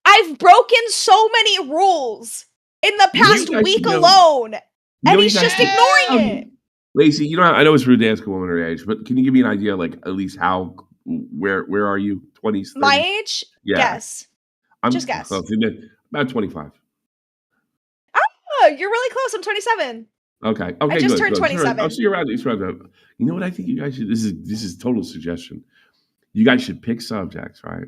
I've broken so many rules in the past week alone. And he's just ignoring it. Lacey, I know it's rude to ask a woman her age, but can you give me an idea, like, at least where are you? 20s? 30s? My age? Yeah. Guess. Just guess. About 25. Oh, you're really close. I'm 27. Okay. I just turned 27. I'll see you around. You know what I think you guys should? This is total suggestion. You guys should pick subjects, right?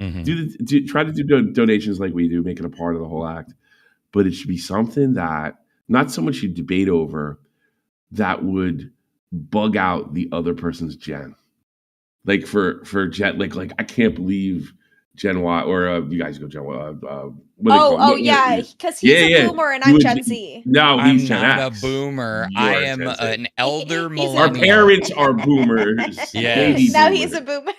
Mm-hmm. Try to do donations like we do, make it a part of the whole act. But it should be something that not so much you debate over, that would bug out the other person's gen. Like for Gen, like I can't believe Gen Y, or you guys go Gen Y. Yeah, because he's a boomer and I'm Gen Z. No, he's Gen X. I'm not a boomer. I am an elder millennial. Our parents are boomers. Yes. Now he's a boomer.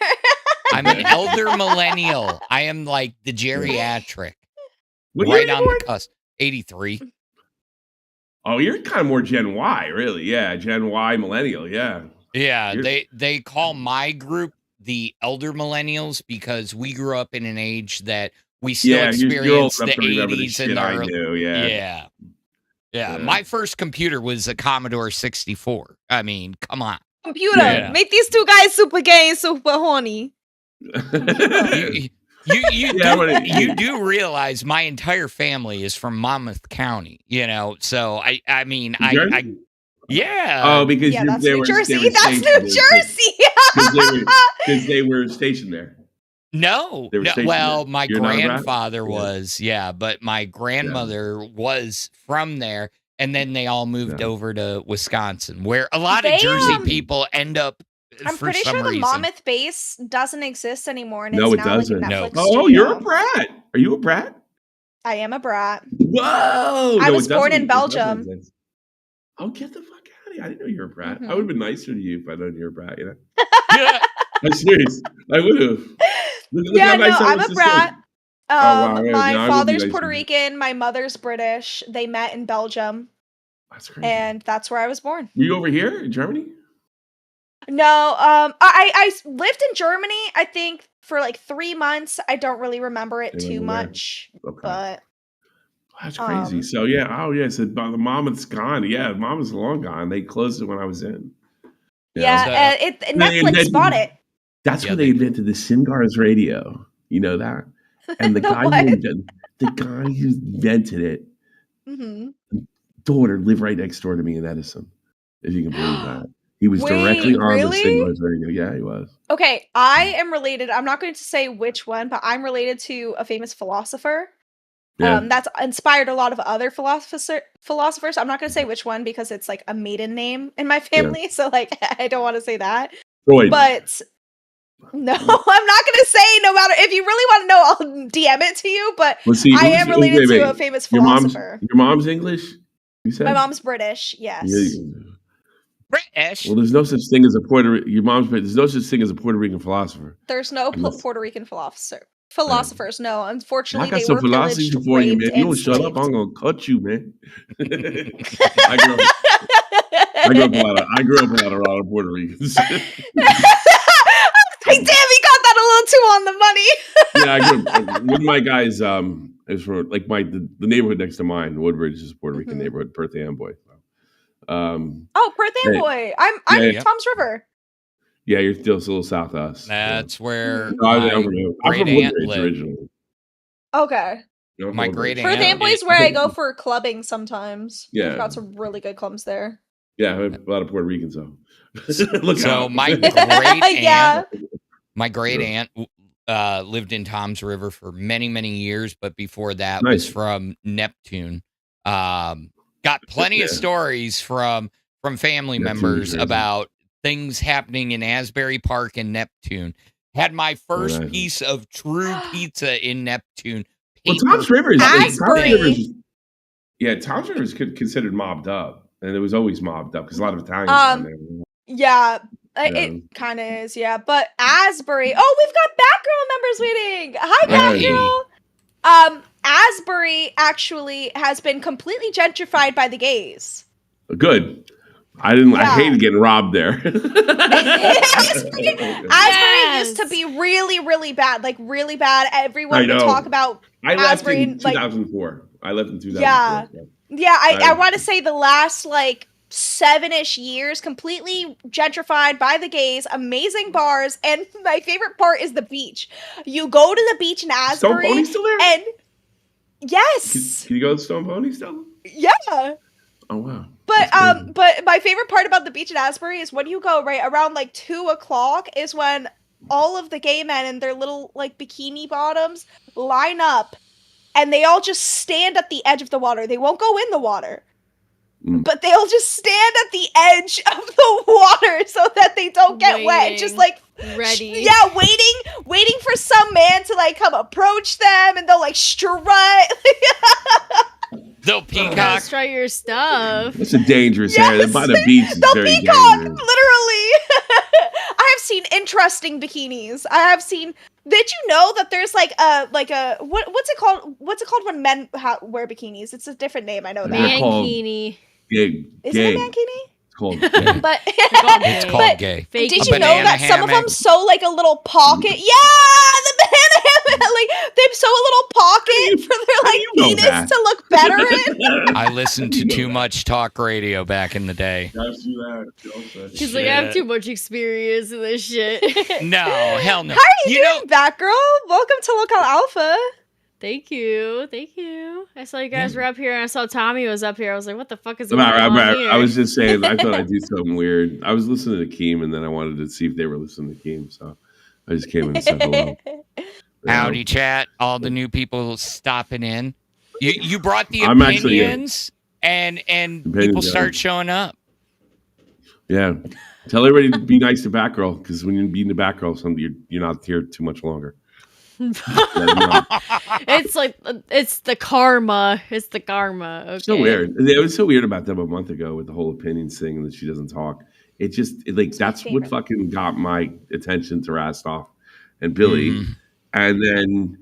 I'm an elder millennial. I am like the geriatric. What right on the cusp. 83. Oh, you're kind of more Gen Y, really. Yeah, Gen Y millennial, yeah. Yeah, they call my group the elder millennials because we grew up in an age that we still Yeah, you're old experience enough the to remember the 80s and shit the I early. knew. Yeah. My first computer was a Commodore 64. I mean, come on. Computer, make these two guys super gay and super horny. You do realize my entire family is from Monmouth County, so I mean, yeah. Oh, because Yeah, that's they New were Jersey. That's stationed New there. Jersey. Because they were stationed there. No, They were stationed well, there. my You're not a brat? grandfather was, but my grandmother was from there, and then they all moved over to Wisconsin, where a lot of Jersey people end up. I'm for pretty some sure the reason. Monmouth base doesn't exist anymore, and No, it's it now doesn't. like a Netflix Oh, studio. you're a brat. Are you a brat? I am a brat. Whoa! I No, was it born doesn't- in it doesn't Belgium. exist. Oh, get the fuck out of here! I didn't know you were a brat. Mhm. I would have been nicer to you if I'd known you were a brat. I'm serious. I would have. Look Yeah, how nice no, I I'm was a to brat. say. Wow, yeah, My no, I would be father's nice Puerto to you. Rican, my mother's British. They met in Belgium, That's crazy. and that's where I was born. Were you over here in Germany? No, I lived in Germany, I think, for like 3 months. I don't really remember it You too were there. much, Okay. but That's crazy. So yeah, so the Monmouth's gone. Yeah, Monmouth's long gone. They closed it when I was in. yeah, Netflix bought it. That's where they invented the Singar's radio. You know that? And the guy who invented it, Mm-hmm. daughter lived right next door to me in Edison. If you can believe that. He was directly Wait, on the really? Singar's radio. Yeah, he was. Okay, I am related. I'm not going to say which one, but I'm related to a famous philosopher. Yeah. That's inspired a lot of other philosophers. I'm not going to say which one because it's like a maiden name in my family, so like I don't want to say that. Freud. But no, I'm not going to say. No matter if you really want to know, I'll DM it to you. But I am related to a famous philosopher. Your mom's English? You said My mom's British. Yes. British. Well, there's no such thing as a There's no such thing as a Puerto Rican philosopher. There's no Puerto Rican philosophers. No, unfortunately, I got they some were philosophy pillaged, for you, raped, man. If you and don't shut up, enslaved. I'm gonna cut you, man. I grew up a lot of Puerto Ricans. Hey, damn, he got that a little too on the money. Yeah, I grew up. One of my guys is from like the neighborhood next to mine. Woodbridge is a Puerto Rican neighborhood, Perth Amboy. Perth Amboy. I'm Tom's River. Yeah, you're still a little south of us. That's where I'm my from great aunt Woodbridge lived. originally. Okay. My great Perth aunt. Amboy is where I go for clubbing sometimes. Yeah. We've got some really good clubs there. Yeah, I have a lot of Puerto Ricans though. Look So out. my great aunt, Yeah. my great aunt lived in Tom's River for many, many years, but before that Nice. was from Neptune. Got plenty of stories from family Neptune, members Jersey. about things happening in Asbury Park and Neptune. Had my first nice. piece of true pizza in Neptune. Well, Tom's River is Asbury. Tom's River is considered mobbed up, and it was always mobbed up because a lot of Italians down there. Yeah, it kind of is. Yeah, but Asbury. Oh, we've got Batgirl members waiting. Hi, Batgirl. Asbury actually has been completely gentrified by the gays. Good. I hated getting robbed there. Asbury used to be really, really bad. Like really bad. Everyone would talk about I left Asbury in 2004. I left in 2004. Yeah. I want to say the last like 7-ish years, completely gentrified by the gays, amazing bars, and my favorite part is the beach. You go to the beach in Stone Asbury, Pony's still there? and yes, Can you go to Stone Pony still? yeah. Oh wow. But my favorite part about the beach in Asbury is when you go right around like 2:00 is when all of the gay men in their little like bikini bottoms line up, and they all just stand at the edge of the water. They won't go in the water. But they'll just stand at the edge of the water so that they don't get wet. Just like ready. Yeah, waiting for some man to like come approach them, and they'll like strut. They'll peacock. Strut your stuff. It's a dangerous area. By the beach is They'll very peacock, dangerous. literally. I have seen interesting bikinis. I have seen. Did you know that there's like a what's it called? What's it called when men wear bikinis? It's a different name. I know that. Mankini. Gay. Is it a mankini? It's called. But It's called gay. Fake did A you know banana that some of hammock. them sew like a little pocket? Yeah, the banana hammock. Like they sew a little pocket for their like you know penis that? to look better in. I listened to too much talk radio back in the day. She's like, I have too much experience in this shit. No, hell no. How are you, know, doing, Batgirl? Welcome to Lolcow Alpha. Thank you. I saw you guys were up here, and I saw Tommy was up here. I was like, what the fuck is going on here? I was just saying, I thought I'd do something weird. I was listening to Keem, and then I wanted to see if they were listening to Keem, so I just came in and said hello. howdy, chat. All the new people stopping in. You brought the I'm actually, opinions, and people start showing up. Yeah. Tell everybody to be nice to Batgirl, because when you're being the Batgirl, you're not here too much longer. It's like it's the karma. It's the karma. Okay. So weird. It was so weird about them a month ago with the whole opinions thing and that she doesn't talk. That's what fucking got my attention to Rastoff and Billy. And then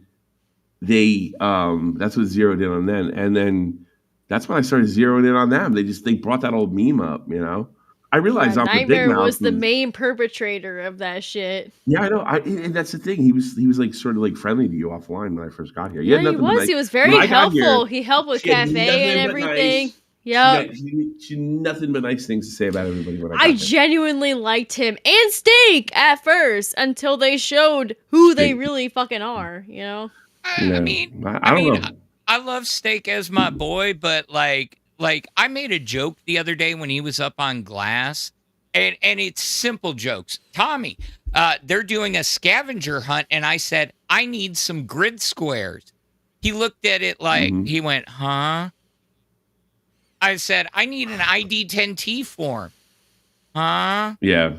that's what zeroed in on them. And then that's when I started zeroing in on them. They brought that old meme up, you know. I realized I'm the big Knightmare mouth. was the main perpetrator of that shit. Yeah, I know. And that's the thing. He was like sort of like friendly to you offline when I first got here. Yeah, he was. He was very helpful. He helped with cafe and everything. Yeah. She had nothing but nice things to say about everybody when I genuinely liked him and Steak at first until they showed who they really fucking are, you know? I mean, I love Steak as my boy, but like I made a joke the other day when he was up on Glass, and it's simple jokes. Tommy, they're doing a scavenger hunt, and I said, I need some grid squares. He looked at it like, he went, huh? I said, I need an ID10T form. Huh? Yeah.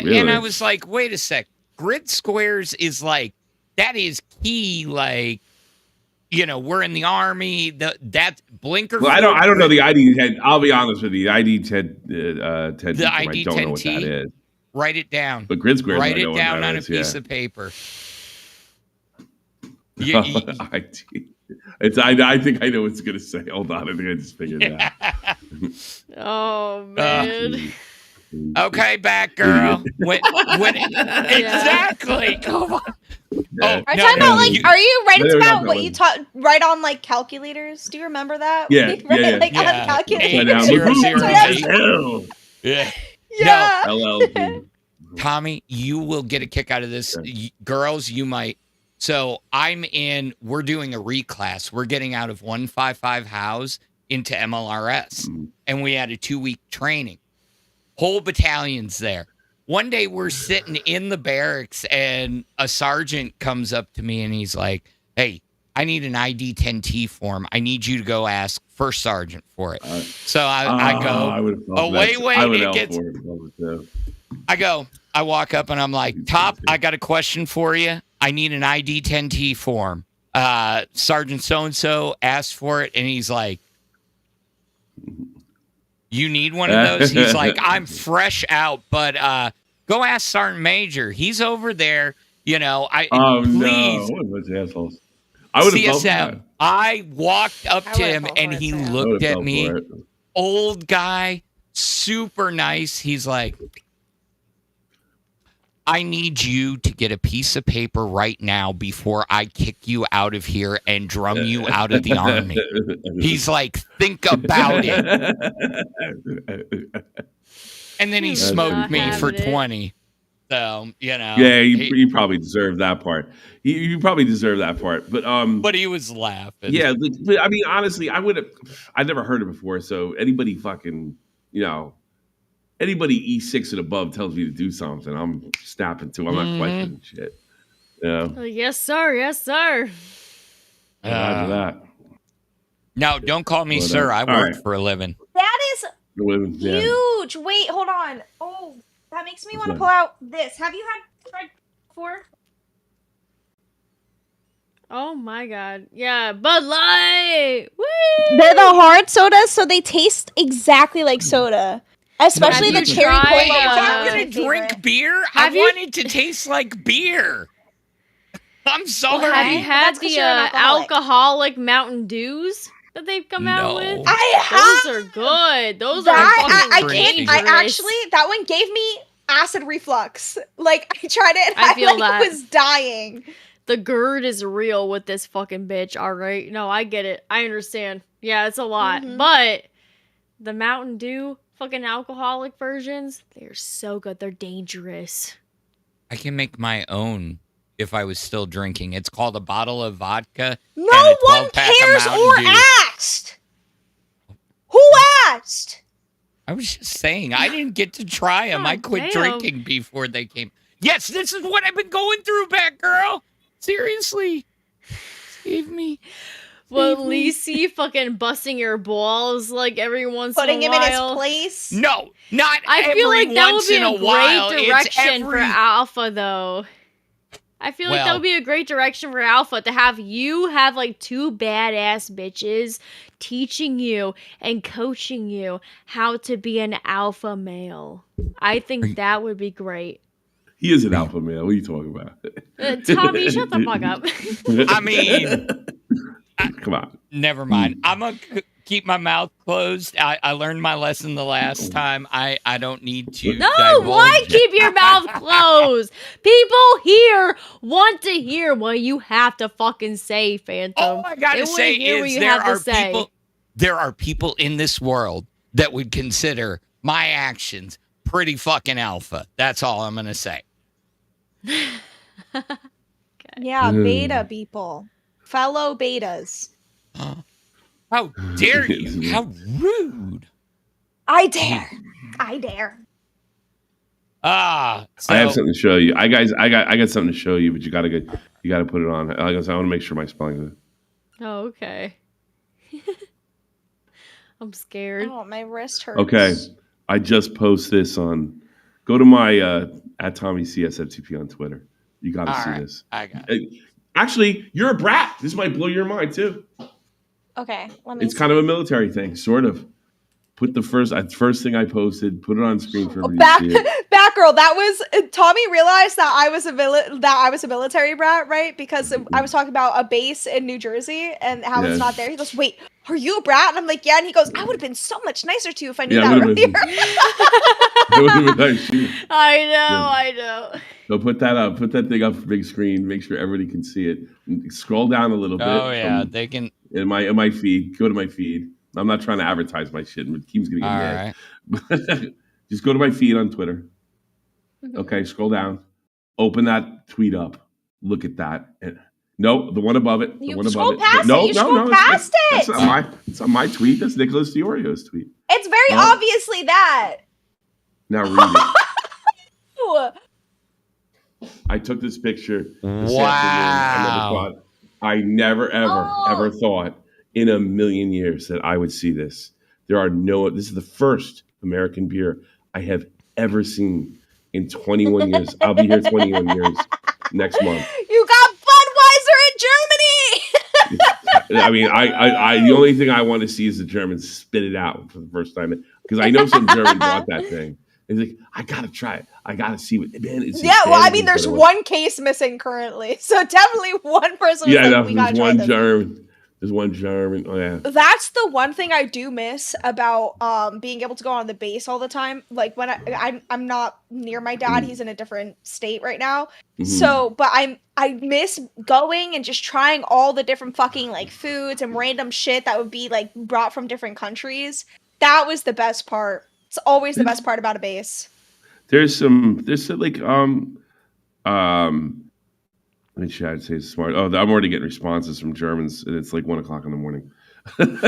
Really? And I was like, wait a sec. Grid squares is like, that is key, like, you know, we're in the army. That blinker. Well, I don't know the ID10. I'll be honest with you. The ID10. The ID10T. I don't know what that is. Write it down. But grid squares. Write it down on a piece of paper. I think I know what it's gonna say. Hold on, I think I just figured it out. Oh man. Okay, Batgirl. Exactly. Come on. Are you talking about like? Are you writing about what you taught? Write on like calculators. Do you remember that? Yeah, Like on calculators. Yeah. Yeah. No. Tommy, you will get a kick out of this. Girls, you might. So we're doing a reclass. We're getting out of 155 house into MLRS. And we had a 2-week training. Whole battalion's there. One day we're sitting in the barracks and a sergeant comes up to me and he's like, hey, I need an ID10T form. I need you to go ask first sergeant for it. So I go, I walk up and I'm like, Top, I got a question for you. I need an ID10T form. Sergeant so-and-so asked for it. And he's like, you need one of those? He's like, I'm fresh out, but go ask Sergeant Major. He's over there. You know, please. No. What a bunch of assholes. I would have CSM. I walked up to him and he looked at me. Old guy, super nice. He's like, I need you to get a piece of paper right now before I kick you out of here and drum you out of the army. He's like, think about it. And then he smoked me for 20. So, you know. Yeah, you probably deserve that part. You probably deserve that part. But he was laughing. Yeah, but, I mean, honestly, I've never heard it before. So anybody fucking, you know, anybody E6 and above tells me to do something, I'm snapping to. I'm not questioning shit. Yeah. Yes, sir. Yes, sir. After that. No, don't call me sir. I work for a living. That is yeah. huge. Wait, hold on. Oh, that makes me want to pull out this. Have you had Sprite before? Oh my god. Yeah, Bud Light. Woo! They're the hard sodas, so they taste exactly like soda. Especially the cherry cola. If I'm going to drink beer, I want it to taste like beer. I'm sorry. Well, have you had the alcoholic Mountain Dews? that they've come out with? I Those are good. Those that, are I fucking can't. dangerous. I actually, that one gave me acid reflux. Like, I tried it and I feel like, that. was dying. The GERD is real with this fucking bitch, alright? No, I get it. I understand. Yeah, it's a lot. But the Mountain Dew fucking alcoholic versions, they're so good. They're dangerous. I can make my own if I was still drinking. It's called a bottle of vodka. No and a one 12-pack of cares Mountain or Dew. asked. Who asked? I was just saying, I didn't get to try them. I quit drinking before they came. Yes, this is what I've been going through, Batgirl. Seriously. Save me. Well, at least see fucking busting your balls like every once Putting in a him in while. his place. No, not I feel every like that would once be in a a while. great It's direction for every... Alpha, though. I feel like that would be a great direction for Alpha to have you have like two badass bitches teaching you and coaching you how to be an alpha male. I think that would be great. He is an alpha male. What are you talking about? Tommy, shut the fuck up. I mean, come on. Never mind. I'm going to keep my mouth closed. I learned my lesson the last time. I don't need to. No, divulge. why keep your mouth closed? People here want to hear what you have to fucking say, Phantom. All I got They to wanna say hear what is you there have to are say. people. There are people in this world that would consider my actions pretty fucking alpha. That's all I'm going to say. Yeah, beta people. Fellow betas. How dare you? How rude. I dare. I dare. So, I have something to show you. I got something to show you, but you gotta put it on. I want to make sure my spelling is. Oh, okay. I'm scared. Oh, my wrist hurts. Okay, I just post this on. Go to my at Tommy CSFTP on Twitter. You got to see this. I got it. Actually, you're a brat. This might blow your mind too. Okay, let me. It's kind of a military thing, sort of. Put the first thing I posted. Put it on screen for everybody to see it. Batgirl. That was Tommy realized that I was a military brat, right? Because I was talking about a base in New Jersey and how it's not there. He goes, "Wait, are you a brat?" And I'm like, "Yeah." And he goes, "I would have been so much nicer to you if I knew that earlier." I know. So put that up. Put that thing up for big screen. Make sure everybody can see it. And scroll down a little bit. Oh yeah, they can. In my feed. Go to my feed. I'm not trying to advertise my shit, but Keem's gonna get mad. Right. Just go to my feed on Twitter. Okay, scroll down. Open that tweet up. Look at that. No, the one above it. The you one scroll above past it. No, it. You scroll past it. It's not my tweet. That's Nicholas Diorio's tweet. It's very obviously that. Now read Ew. it. I took this picture this wow. I never ever thought in a million years that I would see this. This is the first American beer I have ever seen in 21 years. I'll be here 21 years next month. You got Budweiser in Germany. I mean, I the only thing I want to see is the Germans spit it out for the first time, because I know some German bought that thing. He's like, I gotta try it. I gotta see what. Man, it's well, I mean, there's one case missing currently, so definitely one person. Was like, we gotta try this. There's one German. Oh yeah. That's the one thing I do miss about being able to go on the base all the time. Like when I'm not near my dad, he's in a different state right now. Mm-hmm. So, but I miss going and just trying all the different fucking like foods and random shit that would be like brought from different countries. That was the best part. It's always the best part about a base. There's some like let me try to say smart. Oh, I'm already getting responses from Germans, and it's like 1:00 in the morning. Good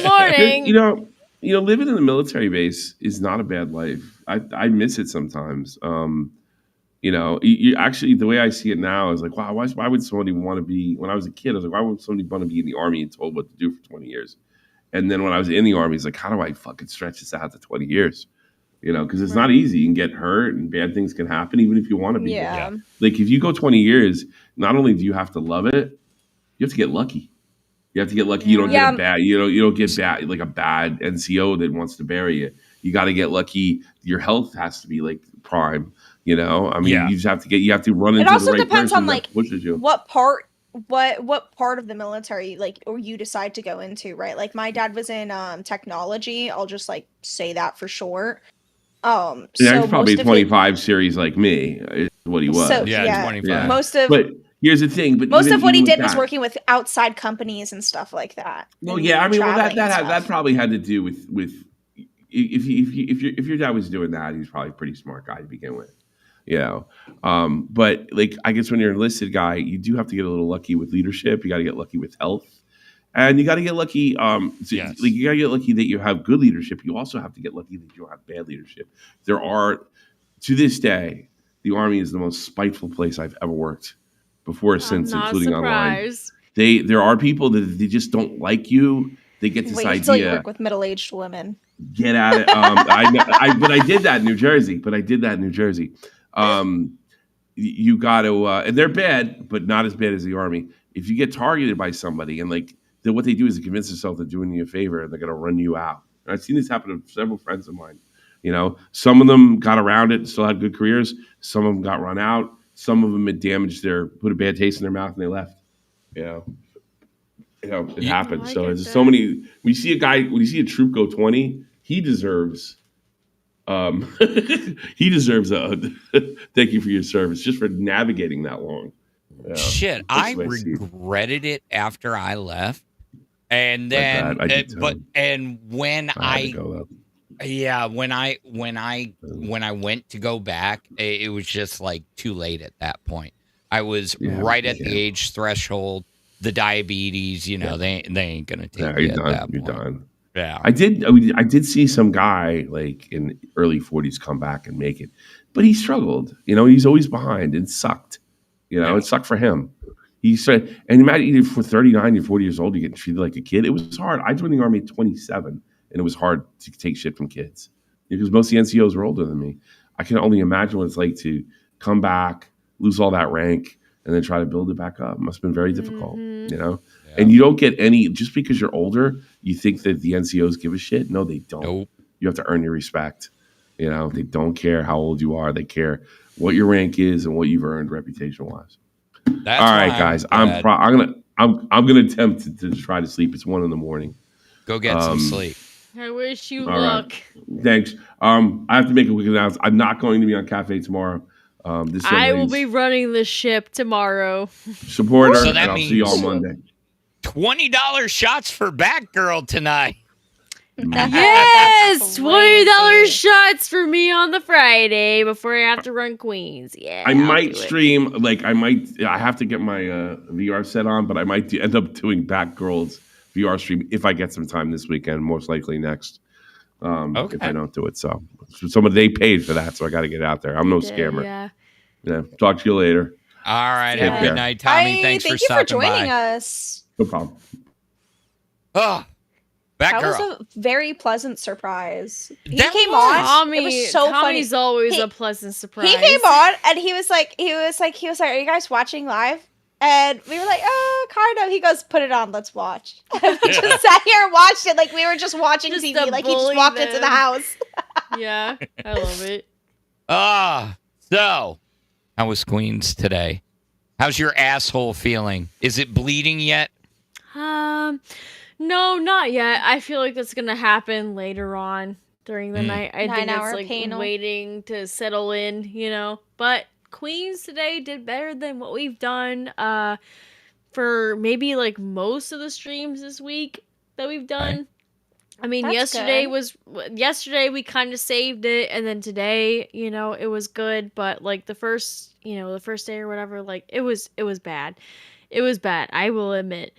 morning. You know, living in a military base is not a bad life. I miss it sometimes. You actually, the way I see it now is like, wow, why would somebody want to be? When I was a kid, I was like, why would somebody want to be in the army and told what to do for 20 years? And then when I was in the army, it's like, how do I fucking stretch this out to 20 years? You know, because it's not easy. You can get hurt and bad things can happen, even if you want to be. Yeah. Like if you go 20 years, not only do you have to love it, you have to get lucky. You have to get lucky. You don't get a bad. You don't get bad like a bad NCO that wants to bury you. You got to get lucky. Your health has to be like prime. You know, I mean, you just have to run into the right person that pushes you. What part what part of the military like or you decide to go into, right? Like my dad was in technology. I'll just like say that for short. Yeah, So he's probably most a of it 25 series like me, is what he so was. Yeah, yeah, 25. But here's the thing. But most of what he even with did was that, working with outside companies and stuff like that. well, And, yeah, I mean, well, traveling and that stuff. probably had to do with if your dad was doing that, he's probably a pretty smart guy to begin with, you know. But like, I guess when you're an enlisted guy, you do have to get a little lucky with leadership. You got to get lucky with health, and you got to get lucky. Yes. Like you got to get lucky that you have good leadership. You also have to get lucky that you don't have bad leadership. There are, to this day, the Army is the most spiteful place I've ever worked, before or since, not including online. surprised. There are people that they just don't like you. They get this Wait until you idea. work with middle-aged women. Get at it. But I did that in New Jersey. You got to, and they're bad, but not as bad as the Army. If you get targeted by somebody, and like what they do is they convince themselves they're doing you a favor, and they're going to run you out. And I've seen this happen to several friends of mine. You know, some of them got around it and still had good careers. Some of them got run out. Some of them had damaged put a bad taste in their mouth, and they left. You know, it happens. I So get there's that. so many. When you see a troop go 20, he deserves. He deserves a thank you for your service, just for navigating that long. Yeah, Shit, that's I what I see. regretted it after I left. And then, I did but too. and when I had to go up. yeah, when I went to go back, it was just like too late at that point. I was right at the age threshold, the diabetes. You know, they ain't gonna take Yeah, you you're at done. that You're point. done. Yeah, I did see some guy like in early 40s come back and make it, but he struggled. You know, he's always behind and sucked. You know, it sucked for him. He said, and imagine either for 39 or 40 years old, you're getting treated like a kid. It was hard. I joined the Army at 27, and it was hard to take shit from kids because most of the NCOs were older than me. I can only imagine what it's like to come back, lose all that rank, and then try to build it back up. It must have been very difficult, you know? And you don't get any, just because you're older, you think that the NCOs give a shit. No, they don't. Nope. You have to earn your respect. You know, they don't care how old you are. They care what your rank is and what you've earned reputation wise. That's all right, why guys. I'm gonna attempt to try to sleep. It's 1 a.m. Go get some sleep. I wish you all luck. Right. Thanks. I have to make a quick announcement. I'm not going to be on Cafe tomorrow. This young I will lady's be running the ship tomorrow. supporter, So and that I'll see you all means- Monday. $20 shots for Batgirl tonight. Yes, $20 Crazy. shots for me on the Friday before I have to run Queens. Yeah, I I'll might do it. stream, I have to get my VR set on, but I might end up doing Batgirl's VR stream if I get some time this weekend, most likely next. If I don't do it. So they paid for that, so I got to get out there. I'm no scammer. Yeah. Talk to you later. All right. Take Have a care. good night, Tommy. Thanks thank for you for stopping joining by. us. No problem. Oh, That Batgirl. was a very pleasant surprise. He That came was. on. It was so Tommy's funny. always He- a pleasant surprise. He came on and he was like, are you guys watching live? And we were like, kind of. He goes, put it on, let's watch. And we just sat here and watched it like we were just watching Just TV. to Like he just bully walked into the them. house. Yeah, I love it. So how was Queens today? How's your asshole feeling? Is it bleeding yet? No, not yet. I feel like that's gonna happen later on during the night. I think 9-hour it's like panel. waiting to settle in, you know. But Queens today did better than what we've done for maybe like most of the streams this week that we've done. I mean, That's yesterday we kind of saved it, and then today, you know, it was good, but like the first day or whatever, like it was bad. It was bad, I will admit.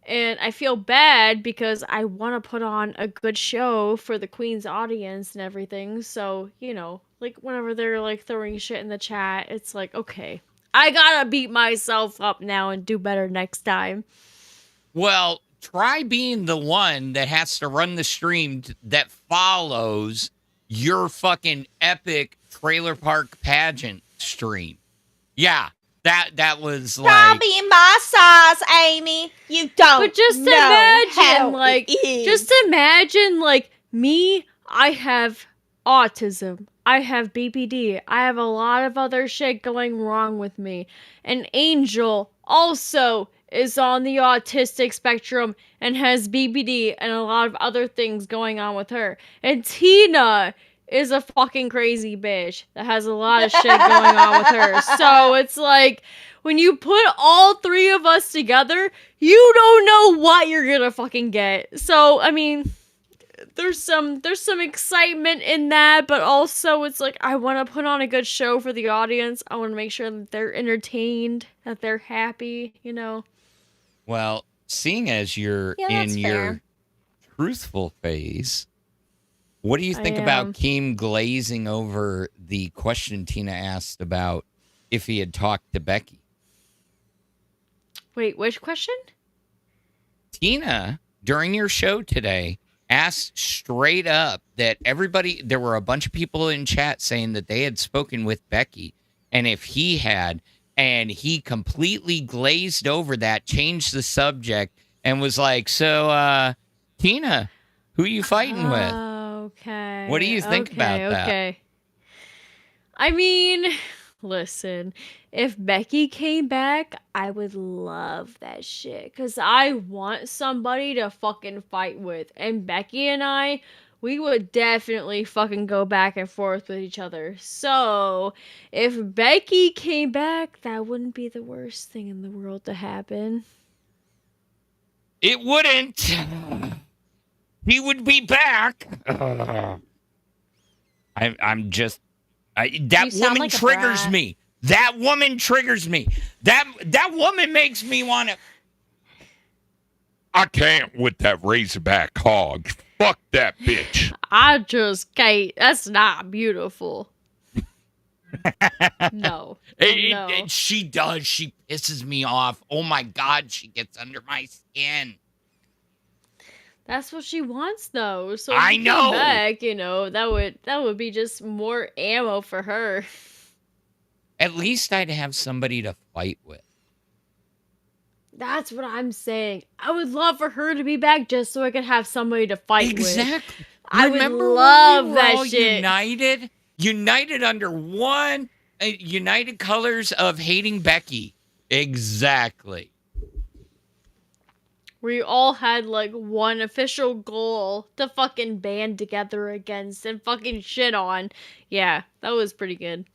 And I feel bad because I want to put on a good show for the Queen's audience and everything. So, you know, like whenever they're like throwing shit in the chat, it's like, okay, I gotta beat myself up now and do better next time. Well, try being the one that has to run the stream that follows your fucking epic trailer park pageant stream. Yeah, that was like. Don't be my size, Amy. You don't. But just know how imagine, like, it is. just imagine, like, me, I have autism. I have BPD. I have a lot of other shit going wrong with me. And Angel also is on the autistic spectrum and has BPD and a lot of other things going on with her. And Tina is a fucking crazy bitch that has a lot of shit going on with her. So it's like, when you put all three of us together, you don't know what you're gonna fucking get. So, I mean, there's some excitement in that, but also it's like, I want to put on a good show for the audience. I want to make sure that they're entertained, that they're happy, you know. Well, seeing as you're in your truthful phase, what do you think about Keem glazing over the question Tina asked about if he had talked to Becky? Wait, which question? Tina, during your show today, asked straight up that there were a bunch of people in chat saying that they had spoken with Becky, and if he had, and he completely glazed over that, changed the subject, and was like, so, Tina, who are you fighting with? Okay. What do you think about that? Okay. I mean, listen, if Becky came back, I would love that shit. Because I want somebody to fucking fight with. And Becky and I, we would definitely fucking go back and forth with each other. So, if Becky came back, that wouldn't be the worst thing in the world to happen. It wouldn't. He would be back. I'm just... that woman like triggers me. That woman triggers me. That woman makes me want to... I can't with that Razorback hog. Fuck that bitch. I just can't. That's not beautiful. No. No. She does. She pisses me off. Oh my God, she gets under my skin. That's what she wants, though. So if I she came know. back, you know, that would be just more ammo for her. At least I'd have somebody to fight with. That's what I'm saying. I would love for her to be back just so I could have somebody to fight with. Exactly. I Remember would love when we were that all shit. United under one united colors of hating Becky. Exactly. We all had like one official goal to fucking band together against and fucking shit on. Yeah, that was pretty good.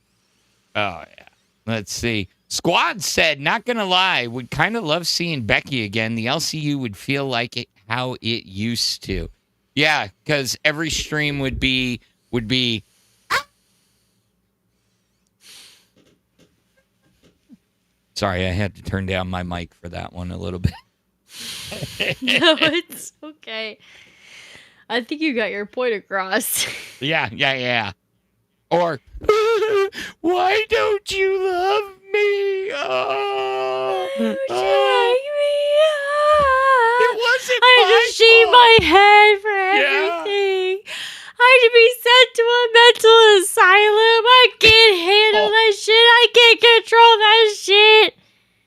Oh, yeah. Let's see. Squad said, not going to lie, would kind of love seeing Becky again. The LCU would feel like it how it used to. Yeah, because every stream would be. Sorry, I had to turn down my mic for that one a little bit. No, it's okay. I think you got your point across. Yeah. Or, why don't you love me? Oh, Don't you like me? It wasn't I my just shave fault. my head for Yeah. everything. I should be sent to a mental asylum. I can't handle that shit. I can't control that shit.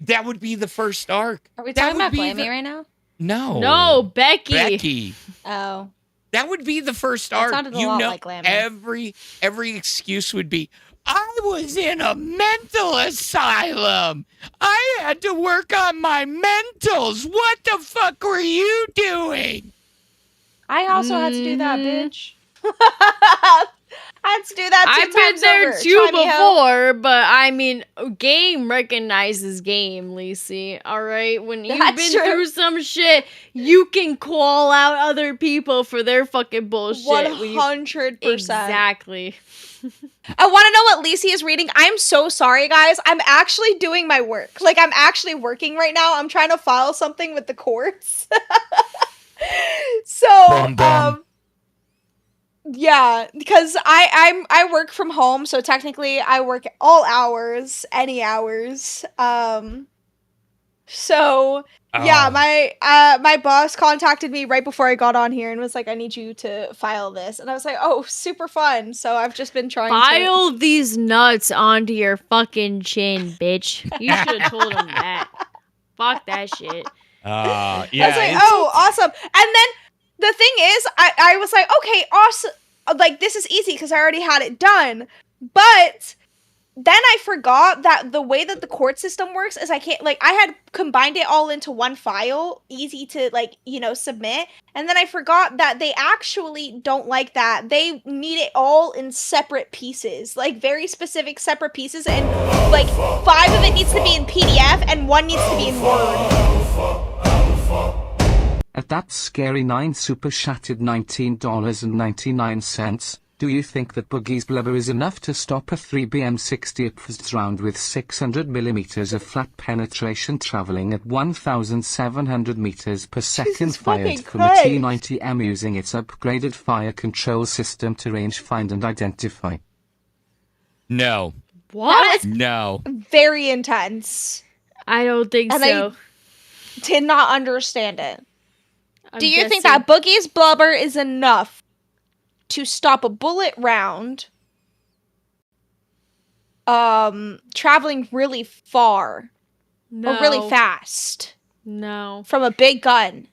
That would be the first arc. Are we That talking would about be Blammy the- right now? No, Becky. Becky. Oh. That would be the first That arc. sounded a lot like Lammy. Every excuse would be, I was in a mental asylum. I had to work on my mentals. What the fuck were you doing? I also had to do that, bitch. I had to do that 2 I've been times there over. too Try me, hoe. before, but I mean, game recognizes game, Lacey. All right, when you've That's been true. through some shit, you can call out other people for their fucking bullshit. 100%. Exactly. I want to know what Lacey is reading. I'm so sorry, guys. I'm actually doing my work. Like, I'm actually working right now. I'm trying to file something with the courts. So, yeah, because I work from home, so technically I work all hours, any hours. So yeah, my boss contacted me right before I got on here and was like, I need you to file this. And I was like, oh, super fun. So I've just been trying to File these nuts onto your fucking chin, bitch. You should have told him that. Fuck that shit. Yeah. I was like, oh, awesome. And then the thing is, I was like, okay, awesome. Like, this is easy because I already had it done. But then I forgot that the way that the court system works is I had combined it all into one file, easy to submit. And then I forgot that they actually don't like that. They need it all in separate pieces, like very specific separate pieces. And like 5 of it needs to be in PDF and 1 needs to be in Word. At that scary 9 super shattered $19.99, do you think that Boogie's blubber is enough to stop a 3BM60 first round with 600 millimeters of flat penetration traveling at 1,700 meters per second fired from a T90M using its upgraded fire control system to range find and identify? No. What? No. Very intense. I don't think and so. I did not understand it. Do you think guessing- that Boogie's blubber is enough to stop a bullet round traveling really far No. or really fast No. from a big gun?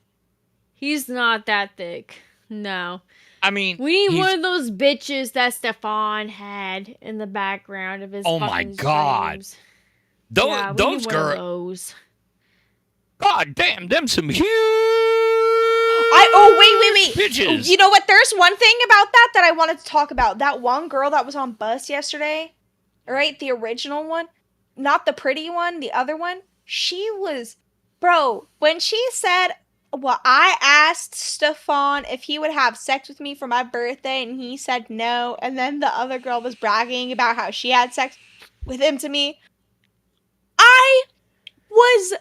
He's not that thick. No. I mean, we need one of those bitches that Stefan had in the background of his Oh my fucking God. streams. Those Yeah, we those need one of girls. those. God damn, them some huge. Wait. Bitches. You know what? There's one thing about that I wanted to talk about. That one girl that was on bus yesterday, right? The original one, not the pretty one, the other one. She was, bro, when she said, well, I asked Stefan if he would have sex with me for my birthday, and he said no. And then the other girl was bragging about how she had sex with him to me. I was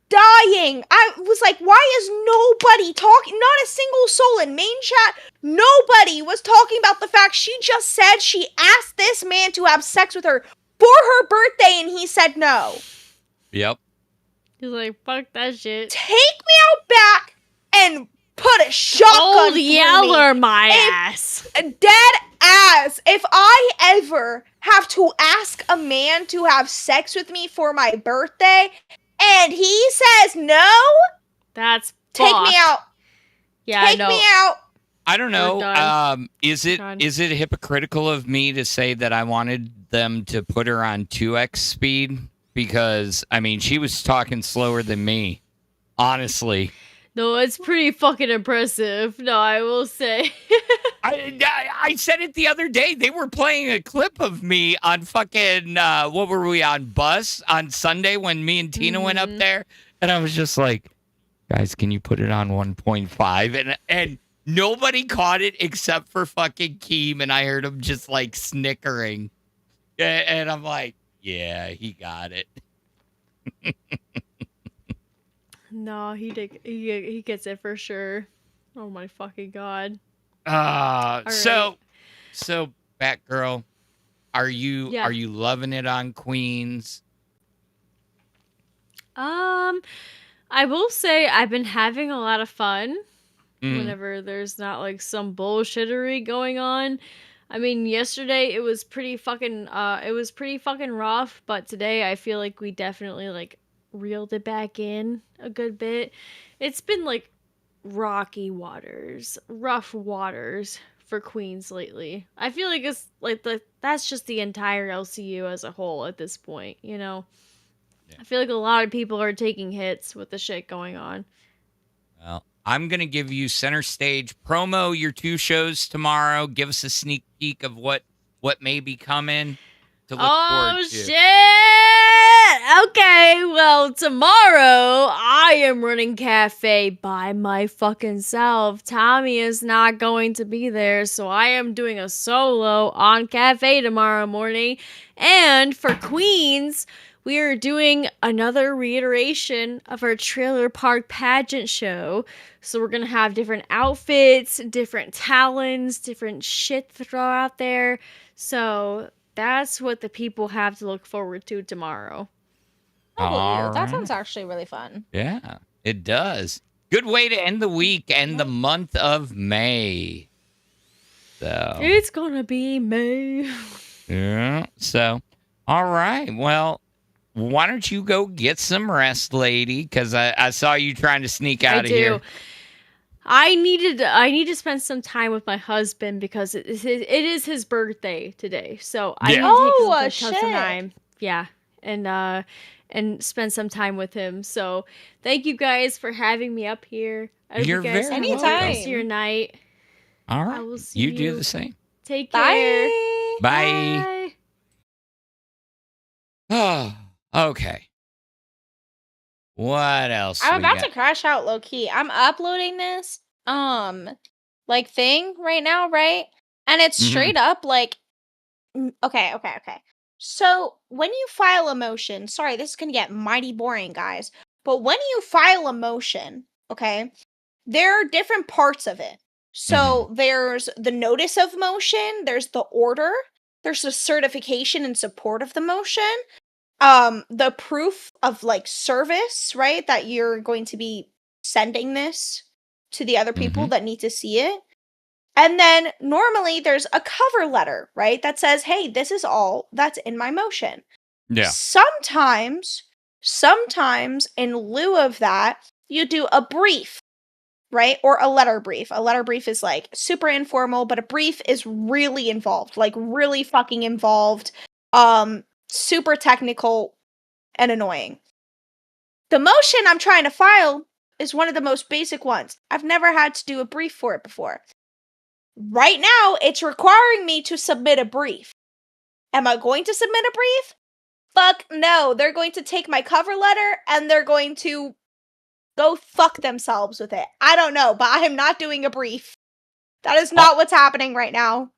dying. I was like, why is nobody talking? Not a single soul in main chat. Nobody was talking about the fact she just said she asked this man to have sex with her for her birthday, and he said no. Yep. He's like, fuck that shit. Take me out back and put a shotgun Old through Yeller me. my ass. Dead ass. If I ever have to ask a man to have sex with me for my birthday and he says no, that's take fucked. me out. Yeah, Take I know. me out. I don't know. We're done. Is it hypocritical of me to say that I wanted them to put her on 2x speed? Because, I mean, she was talking slower than me. Honestly. No, it's pretty fucking impressive. No, I will say. I said it the other day. They were playing a clip of me on fucking, what were we on, Bus on Sunday when me and Tina went up there. And I was just like, guys, can you put it on 1.5? And nobody caught it except for fucking Keem. And I heard him just like snickering. And I'm like, yeah, he got it. No, he gets it for sure. Oh my fucking god. So Batgirl, are you loving it on Queens? I will say I've been having a lot of fun whenever there's not like some bullshittery going on. I mean, yesterday it was pretty fucking rough, but today I feel like we definitely like reeled it back in a good bit. It's been like rough waters for Queens lately. I feel like it's like that's just the entire LCU as a whole at this point, you know? Yeah. I feel like a lot of people are taking hits with the shit going on. Well, I'm going to give you center stage promo your 2 shows tomorrow. Give us a sneak peek of what may be coming to look forward to. Shit! Okay, well, tomorrow I am running cafe by my fucking self. Tommy is not going to be there, so I am doing a solo on cafe tomorrow morning. And for Queens, we are doing another reiteration of our trailer park pageant show. So we're going to have different outfits, different talents, different shit to throw out there. So that's what the people have to look forward to tomorrow. That sounds actually really fun. Yeah, it does. Good way to end the week and the month of May. So It's going to be May. yeah. So, all right. Well, why don't you go get some rest, lady? Because I saw you trying to sneak out of here. I need to spend some time with my husband because it is his birthday today. So I need to take some time. Yeah. And spend some time with him. So thank you guys for having me up here. I hope You're you guys very have a good rest of your night. All right. I will see you do the same. Take Bye. care. Bye. Oh, okay. What else? I'm we about got? to crash out low key. I'm uploading this like thing right now, right? And it's Mhm. straight up like okay. So when you file a motion, sorry, this is gonna get mighty boring, guys. But when you file a motion, okay, there are different parts of it. So there's the notice of motion, there's the order, there's the certification in support of the motion, the proof of like service, right? That you're going to be sending this to the other people that need to see it. And then normally there's a cover letter, right? That says, hey, this is all that's in my motion. Yeah. Sometimes in lieu of that, you do a brief, right? Or a letter brief. A letter brief is like super informal, but a brief is really involved, like really fucking involved, super technical and annoying. The motion I'm trying to file is one of the most basic ones. I've never had to do a brief for it before. Right now, it's requiring me to submit a brief. Am I going to submit a brief? Fuck no. They're going to take my cover letter and they're going to go fuck themselves with it. I don't know, but I am not doing a brief. That is not what's happening right now.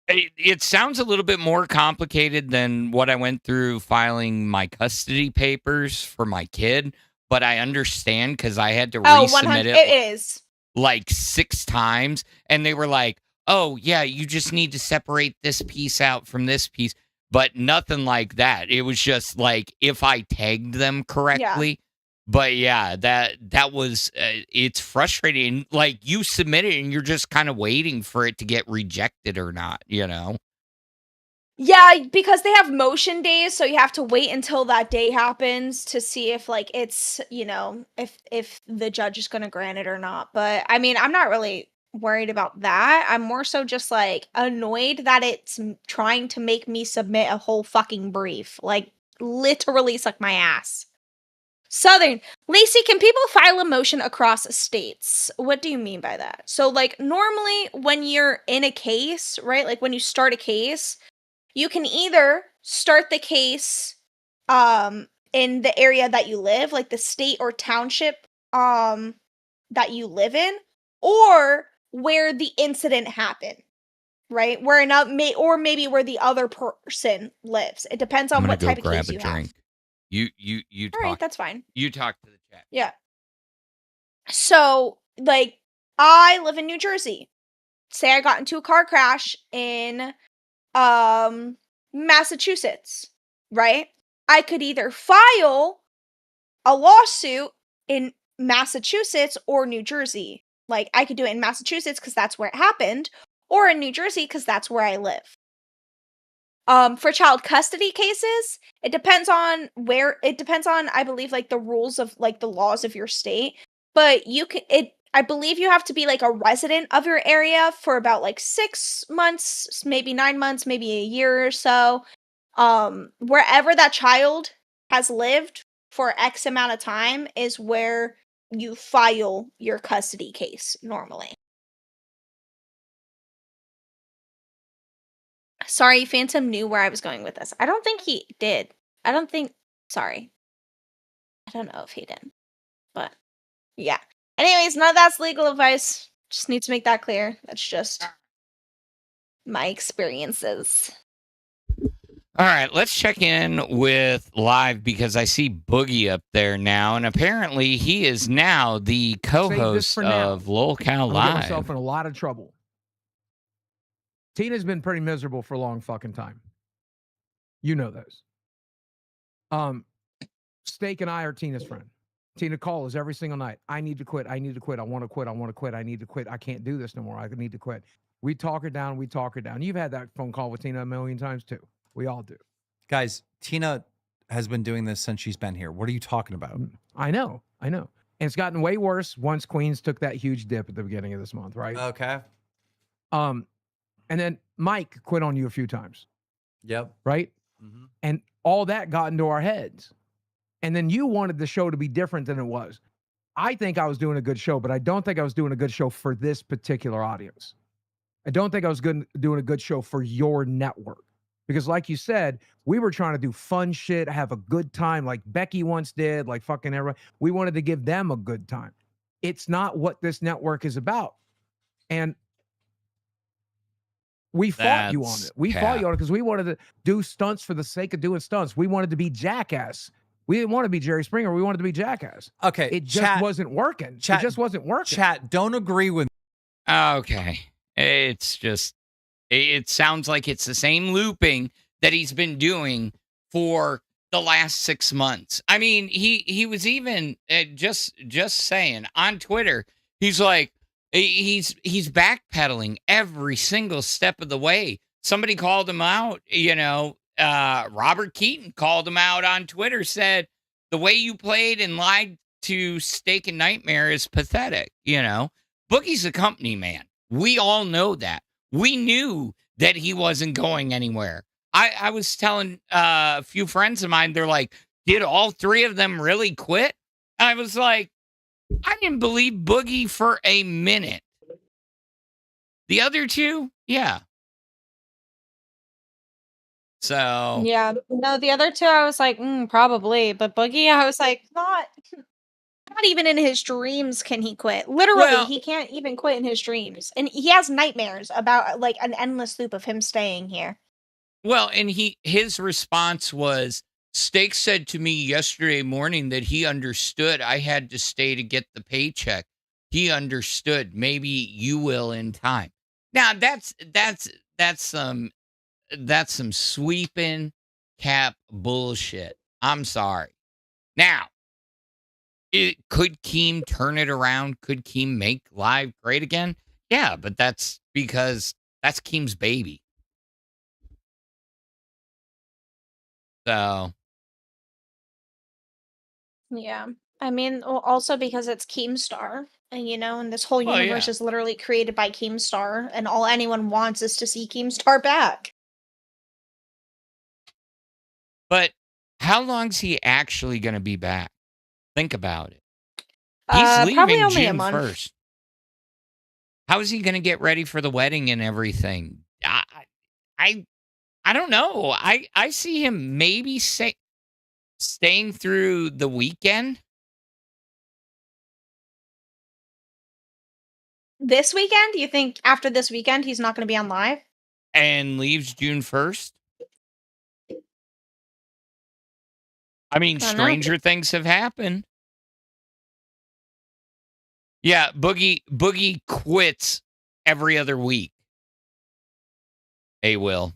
It sounds a little bit more complicated than what I went through filing my custody papers for my kid, but I understand because I had to resubmit it. It is. Like 6 times, and they were like, oh, yeah, you just need to separate this piece out from this piece, but nothing like that. It was just like if I tagged them correctly. But yeah, that was it's frustrating. Like you submit it and you're just kind of waiting for it to get rejected or not, you know? Yeah, because they have motion days, so you have to wait until that day happens to see if like it's, you know, if the judge is going to grant it or not. But I mean, I'm not really worried about that. I'm more so just like annoyed that it's trying to make me submit a whole fucking brief. Like literally suck my ass. Southern. Lacey, can people file a motion across states? What do you mean by that? So like normally when you're in a case, right? Like when you start a case, you can either start the case in the area that you live, like the state or township that you live in, or where the incident happened, right? Where or maybe where the other person lives. It depends on what type of case you have. You All right, that's fine. You talk to the chat. Yeah. So, like, I live in New Jersey. Say I got into a car crash in Massachusetts, right? I could either file a lawsuit in Massachusetts or New Jersey. Like I could do it in Massachusetts because that's where it happened, or in New Jersey because that's where I live. For child custody cases, it depends on I believe like the rules of like the laws of your state, but I believe you have to be like a resident of your area for about like 6 months, maybe 9 months, maybe a year or so. Wherever that child has lived for X amount of time is where you file your custody case normally. Sorry, Phantom knew where I was going with this. I don't think he did. Sorry. I don't know if he did. But, yeah. Anyways, none of that's legal advice. Just need to make that clear. That's just my experiences. All right, let's check in with live because I see Boogie up there now, and apparently he is now the co-host of Lolcow Live. I get myself in a lot of trouble. Tina's been pretty miserable for a long fucking time. You know those. Steak and I are Tina's friend. Tina calls every single night. I need to quit. I need to quit. I want to quit. I want to quit. I need to quit. I can't do this no more. I need to quit. We talk her down. We talk her down. You've had that phone call with Tina a million times too. We all do. Guys, Tina has been doing this since she's been here. What are you talking about? I know. And it's gotten way worse once Queens took that huge dip at the beginning of this month, right? Okay. And then Mike quit on you a few times. Yep. Right? Mm-hmm. And all that got into our heads. And then you wanted the show to be different than it was. I think I was doing a good show, but I don't think I was doing a good show for this particular audience. I don't think I was doing a good show for your network. Because like you said, we were trying to do fun shit, have a good time like Becky once did, like fucking everyone. We wanted to give them a good time. It's not what this network is about. And we fought you on it. We fought you on it because we wanted to do stunts for the sake of doing stunts. We wanted to be Jackass. We didn't want to be Jerry Springer. We wanted to be Jackass. Okay. It just wasn't working. It just wasn't working. Chat, don't agree with me. Okay. It's just, it sounds like it's the same looping that he's been doing for the last 6 months. I mean, he was even just saying on Twitter, he's like, he's backpedaling every single step of the way. Somebody called him out, Robert Keaton called him out on Twitter, said the way you played and lied to Steak and Knightmare is pathetic. Boogie's a company man. We all know that. We knew that he wasn't going anywhere. I was telling a few friends of mine, they're like, did all three of them really quit? I was like, I didn't believe Boogie for a minute. The other two, yeah. So. Yeah. No, the other two, I was like, probably. But Boogie, I was like, not even in his dreams can he quit. Literally, he can't even quit in his dreams. And he has nightmares about like an endless loop of him staying here. Well, and his response was, Steak said to me yesterday morning that he understood I had to stay to get the paycheck. He understood. Maybe you will in time. Now that's some sweeping cap bullshit. I'm sorry. Now, could Keem turn it around? Could Keem make live great again? Yeah, but that's because that's Keem's baby. So. Yeah. I mean, also because it's Keemstar, and this whole universe is literally created by Keemstar, and all anyone wants is to see Keemstar back. But how long's he actually going to be back? Think about it. He's probably leaving only a June month. 1st. How is he going to get ready for the wedding and everything? I don't know. I see him maybe staying through the weekend. This weekend? Do you think after this weekend he's not going to be on live? And leaves June 1st? I mean, stranger things have happened. Yeah, Boogie quits every other week. Hey, Will.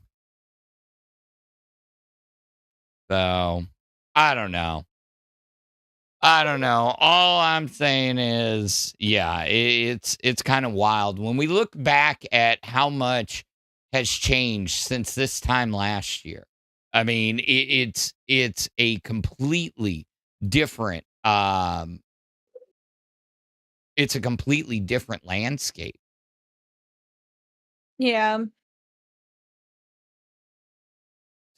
So, I don't know. All I'm saying is, yeah, it's kind of wild. When we look back at how much has changed since this time last year, I mean, it's a completely different it's a completely different landscape. Yeah.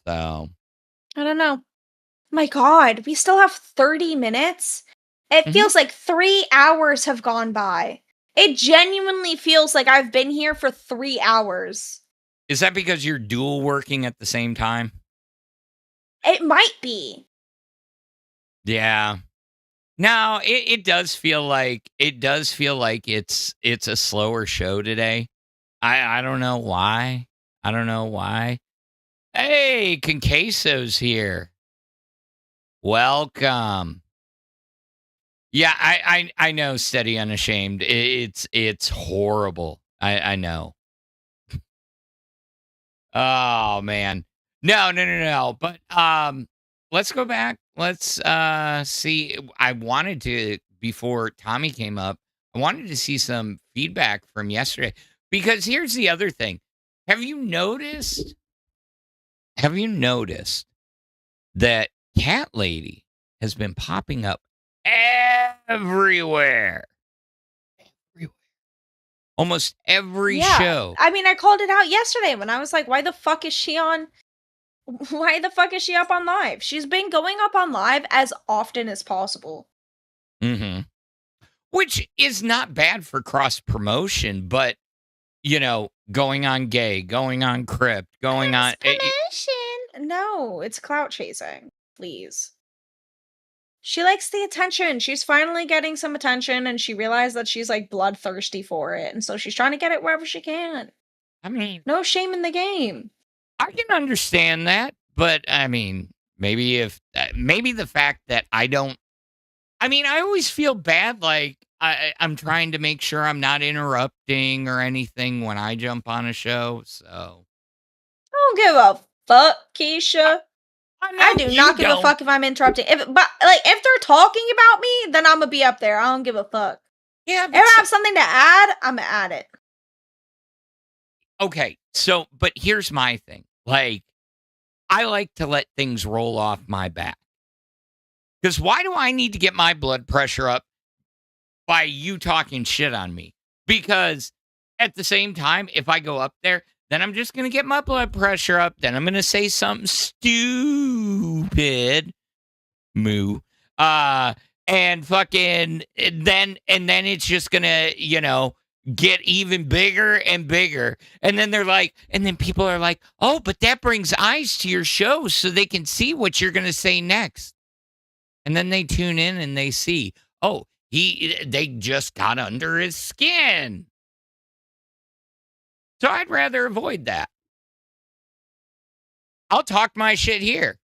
So. I don't know. My God, we still have 30 minutes? It feels like 3 hours have gone by. It genuinely feels like I've been here for 3 hours. Is that because you're dual working at the same time? It might be. Yeah. No, it does feel like it's a slower show today. I don't know why. Hey, Conqueso's here. Welcome. Yeah, I know, Steady Unashamed. It's horrible. I know. Oh man. No. But let's go back. Let's see. I wanted to, before Tommy came up, I wanted to see some feedback from yesterday. Because here's the other thing. Have you noticed that Cat Lady has been popping up everywhere. Almost every Yeah. show. I mean, I called it out yesterday when I was like, why the fuck is she on? Why the fuck is she up on live? She's been going up on live as often as possible. Mm-hmm. Which is not bad for cross promotion, but you know, going on gay, going on crypt, going on Promotion. No, it's clout chasing. Please. She likes the attention. She's finally getting some attention, and she realized that she's like bloodthirsty for it, and so she's trying to get it wherever she can. I mean, no shame in the game. I can understand that, but I mean, maybe the fact that I always feel bad, like I'm trying to make sure I'm not interrupting or anything when I jump on a show, so. I don't give a fuck, Keisha. I do not give a fuck if I'm interrupting. If they're talking about me, then I'm gonna be up there. I don't give a fuck. Yeah, if I have something to add, I'm gonna add it. Okay, so, but here's my thing. Like, I like to let things roll off my back. Because why do I need to get my blood pressure up by you talking shit on me? Because at the same time, if I go up there, then I'm just going to get my blood pressure up. Then I'm going to say something stupid. Moo. And fucking, then it's just going to, you know, get even bigger and bigger. And then people are like, oh, but that brings eyes to your show so they can see what you're going to say next. And then they tune in and they see, oh, they just got under his skin. So I'd rather avoid that. I'll talk my shit here.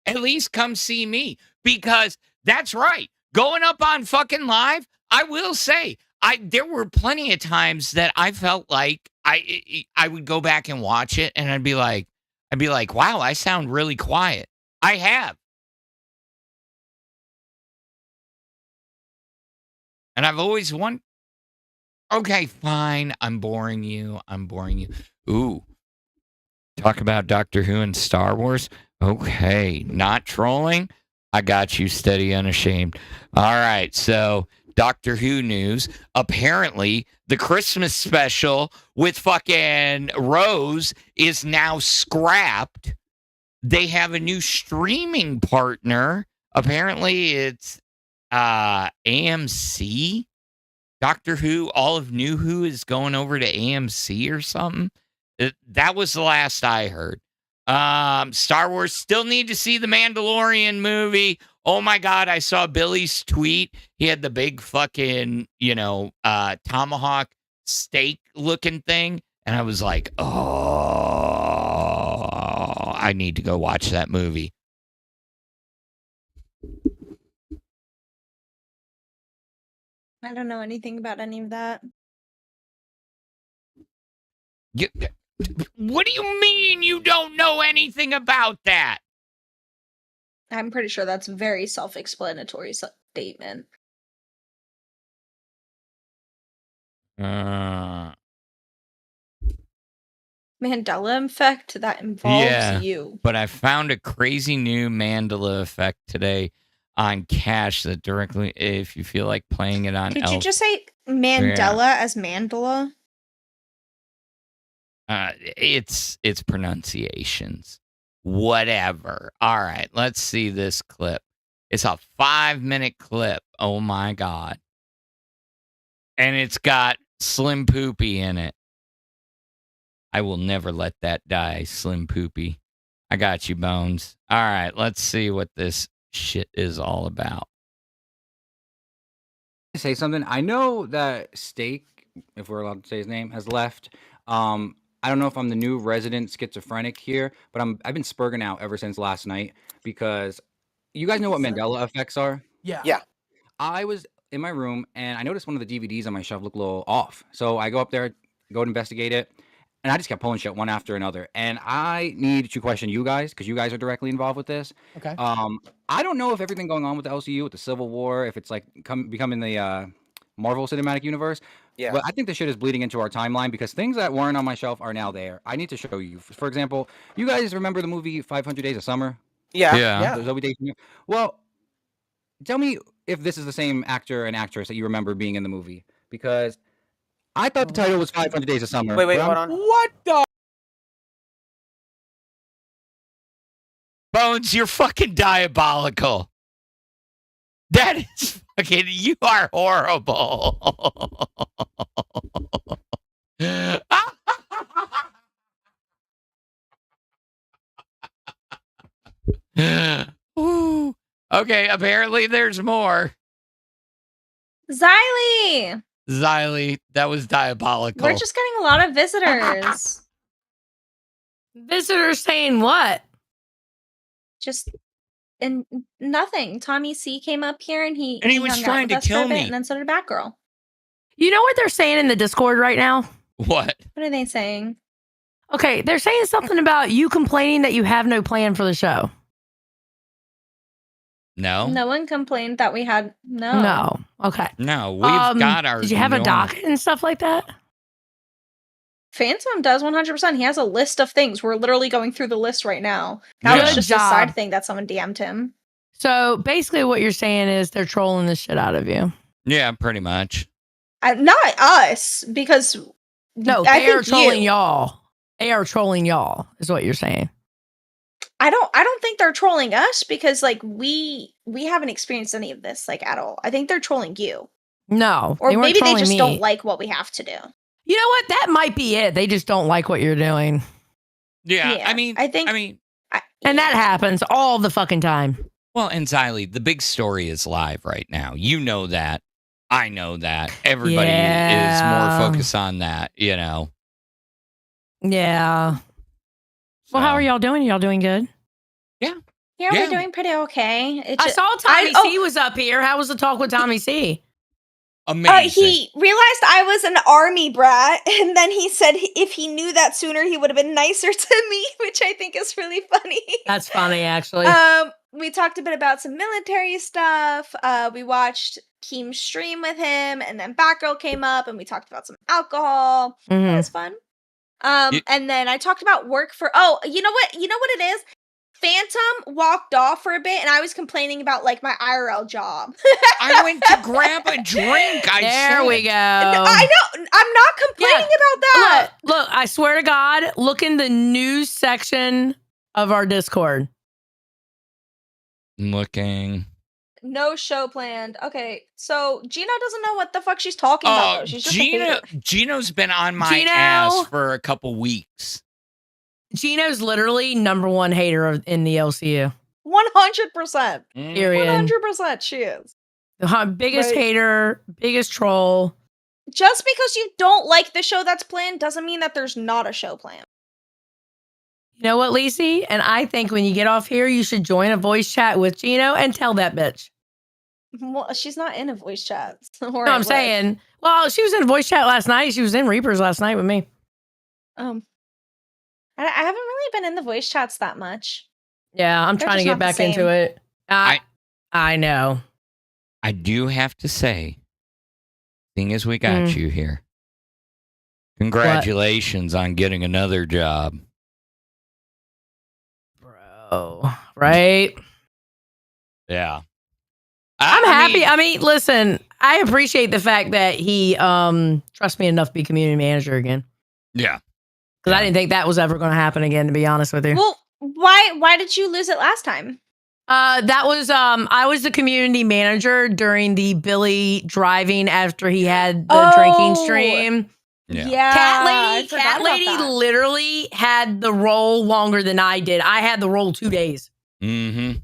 At least come see me. Because that's right. Going up on fucking live, I will say, there were plenty of times that I felt like I would go back and watch it and I'd be like, wow, I sound really quiet. I have. And I've always wondered, okay, fine. I'm boring you. Ooh. Talk about Doctor Who and Star Wars? Okay. Not trolling? I got you, steady, unashamed. All right. So, Doctor Who news. Apparently, the Christmas special with fucking Rose is now scrapped. They have a new streaming partner. Apparently, it's AMC. Doctor Who, all of New Who is going over to AMC or something. That was the last I heard. Star Wars, still need to see the Mandalorian movie. Oh my God, I saw Billy's tweet. He had the big fucking, tomahawk steak looking thing. And I was like, oh, I need to go watch that movie. I don't know anything about any of that. What do you mean you don't know anything about that? I'm pretty sure that's a very self-explanatory statement. Mandela effect that involves you. But I found a crazy new Mandela effect today on Cash that directly, if you feel like playing it on Did you just say Mandela as Mandela? It's pronunciations. Whatever. All right, let's see this clip. It's a 5-minute clip. Oh my God. And it's got Slim Poopy in it. I will never let that die, Slim Poopy. I got you, Bones. All right, let's see what this shit is all about. Say something. I know that Steak, if we're allowed to say his name, has left. I don't know if I'm the new resident schizophrenic here, but I've been spurging out ever since last night because you guys know what Mandela effects are? Yeah. I was in my room and I noticed one of the DVDs on my shelf looked a little off. So I go up there, go to investigate it, and I just kept pulling shit one after another. And I need to question you guys because you guys are directly involved with this. Okay. I don't know if everything going on with the LCU, with the Civil War, if it's like becoming the Marvel Cinematic Universe. Yeah. But I think this shit is bleeding into our timeline because things that weren't on my shelf are now there. I need to show you. For example, you guys remember the movie 500 Days of Summer? Yeah. Zoe Deschanel. Well, tell me, if this is the same actor and actress that you remember being in the movie, because I thought the title was 500 Days of Summer. Wait, but hold I'm- on. What the? Bones, you're fucking diabolical. That is fucking, you are horrible. Ooh. Okay, apparently there's more. Xylee! Xylee, that was diabolical. We're just getting a lot of visitors. Visitors saying what? Just and nothing. Tommy C came up here and he was hung trying out to with us for kill a bit, me. and then so did Batgirl. You know what they're saying in the Discord right now? What? What are they saying? Okay, they're saying something about you complaining that you have no plan for the show. No? No one complained that we had No. Okay. No, we've got our. Did you have a normal- docket and stuff like that? Phantom does 100%. He has a list of things. We're literally going through the list right now. That Yeah. was Good just job. a side thing that someone DM'd him. So basically, what you're saying is they're trolling the shit out of you. Yeah, pretty much. Not us, because No, I they are think trolling you. y'all. They are trolling y'all, is what you're saying. I don't think they're trolling us because like we haven't experienced any of this like at all. I think they're trolling you. No, Or they weren't maybe they trolling just me. don't like what we have to do. You know what? That might be it. They just don't like what you're doing, Yeah, Yeah, I mean, I think- and that happens all the fucking time. well, and Xylee, the big story is live right now. You know that. I know that. Everybody Yeah. is more focused on that, you know. Yeah. Well, how So, are y'all doing? Y'all doing good? Yeah, Yeah. we're doing pretty okay. I saw Tommy C was up here. How was the talk with Tommy C? Amazing. He realized I was an army brat, and then he said if he knew that sooner, he would have been nicer to me, which I think is really funny. That's funny, actually. We talked a bit about some military stuff. We watched Keem's stream with him, and then Batgirl came up, and we talked about some alcohol. It Mhm. was fun. And then I talked about work for. Oh, you know what? You know what it is? Phantom walked off for a bit, and I was complaining about like my IRL job. I went to grab a drink. There we go. I know. I'm not complaining about that. Look, I swear to God, look in the news section of our Discord. Looking. No show planned. Okay, so Gino doesn't know what the fuck she's talking about. Though. She's just a hater. Gino's been on my Gino? ass for a couple weeks. Gino's literally #1 hater in the LCU. 100%. Period. 100% she is. The biggest Right. hater, biggest troll. Just because you don't like the show that's planned doesn't mean that there's not a show planned. You know what, Lacey? And I think when you get off here, you should join a voice chat with Gino and tell that bitch. Well, she's not in a voice chat. No, I'm saying, well, she was in a voice chat last night. She was in Reapers last night with me. I haven't really been in the voice chats that much. Yeah, I'm They're trying to just get not the back into same. it. I know. I do have to say, seeing as we got you here, congratulations on getting another job. Bro, right? Yeah. I'm I happy. mean- I mean, listen, I appreciate the fact that he trusts me enough to be community manager again. Yeah. Because I didn't think that was ever going to happen again, to be honest with you. Well, why did you lose it last time? That was I was the community manager during the Billy driving after he had the drinking stream. Yeah. Cat Lady literally had the role longer than I did. I had the role 2 days. Mm-hmm.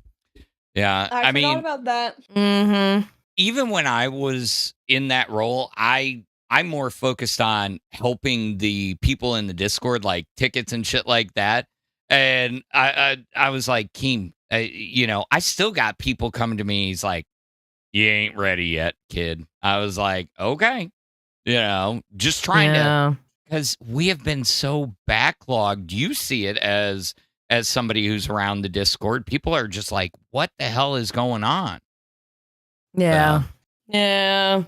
Yeah. I I mean, forgot about that. Mm-hmm. even when I was in that role, I'm more focused on helping the people in the Discord, like tickets and shit like that. And I was like, Keem, I still got people coming to me. He's like, you ain't ready yet, kid. I was like, okay, just trying to, because we have been so backlogged. You see it as somebody who's around the Discord. People are just like, what the hell is going on? Yeah. Yeah.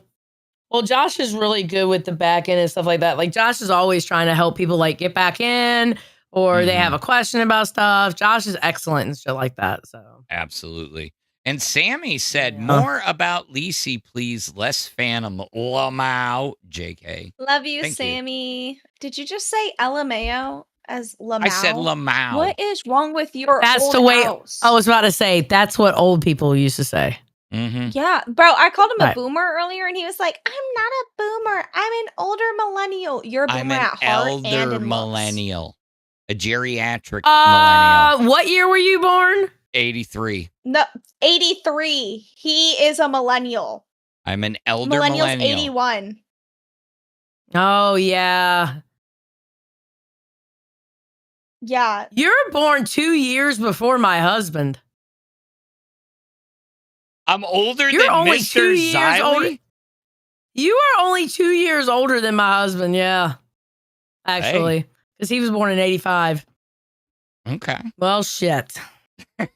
Well, Josh is really good with the back end and stuff like that. Like, Josh is always trying to help people, like, get back in, or they have a question about stuff. Josh is excellent and shit like that. So Absolutely. And Sammy said, more about Lacey, please. Less Phantom. Lolcow. JK. Love you, Thank you. Sammy. Did you just say LMAO as Lamau? I said Lolcow. What is wrong with your That's old the way. house? I was about to say that's what old people used to say. Mm-hmm. Yeah, bro, I called him a Right. boomer earlier, and he was like, "I'm not a boomer. I'm an older millennial. You're a boomer I'm an at heart and elder in looks." millennial. A geriatric millennial. What year were you born? 83. No, 83. He is a millennial. I'm an elder Millennial's millennial. 81. Oh yeah. Yeah. You were born 2 years before my husband. I'm older You're than only Mr. 2 years older. Xiley? You are only 2 years older than my husband, yeah. Actually. Because he was born in 85. Okay. Well, shit. All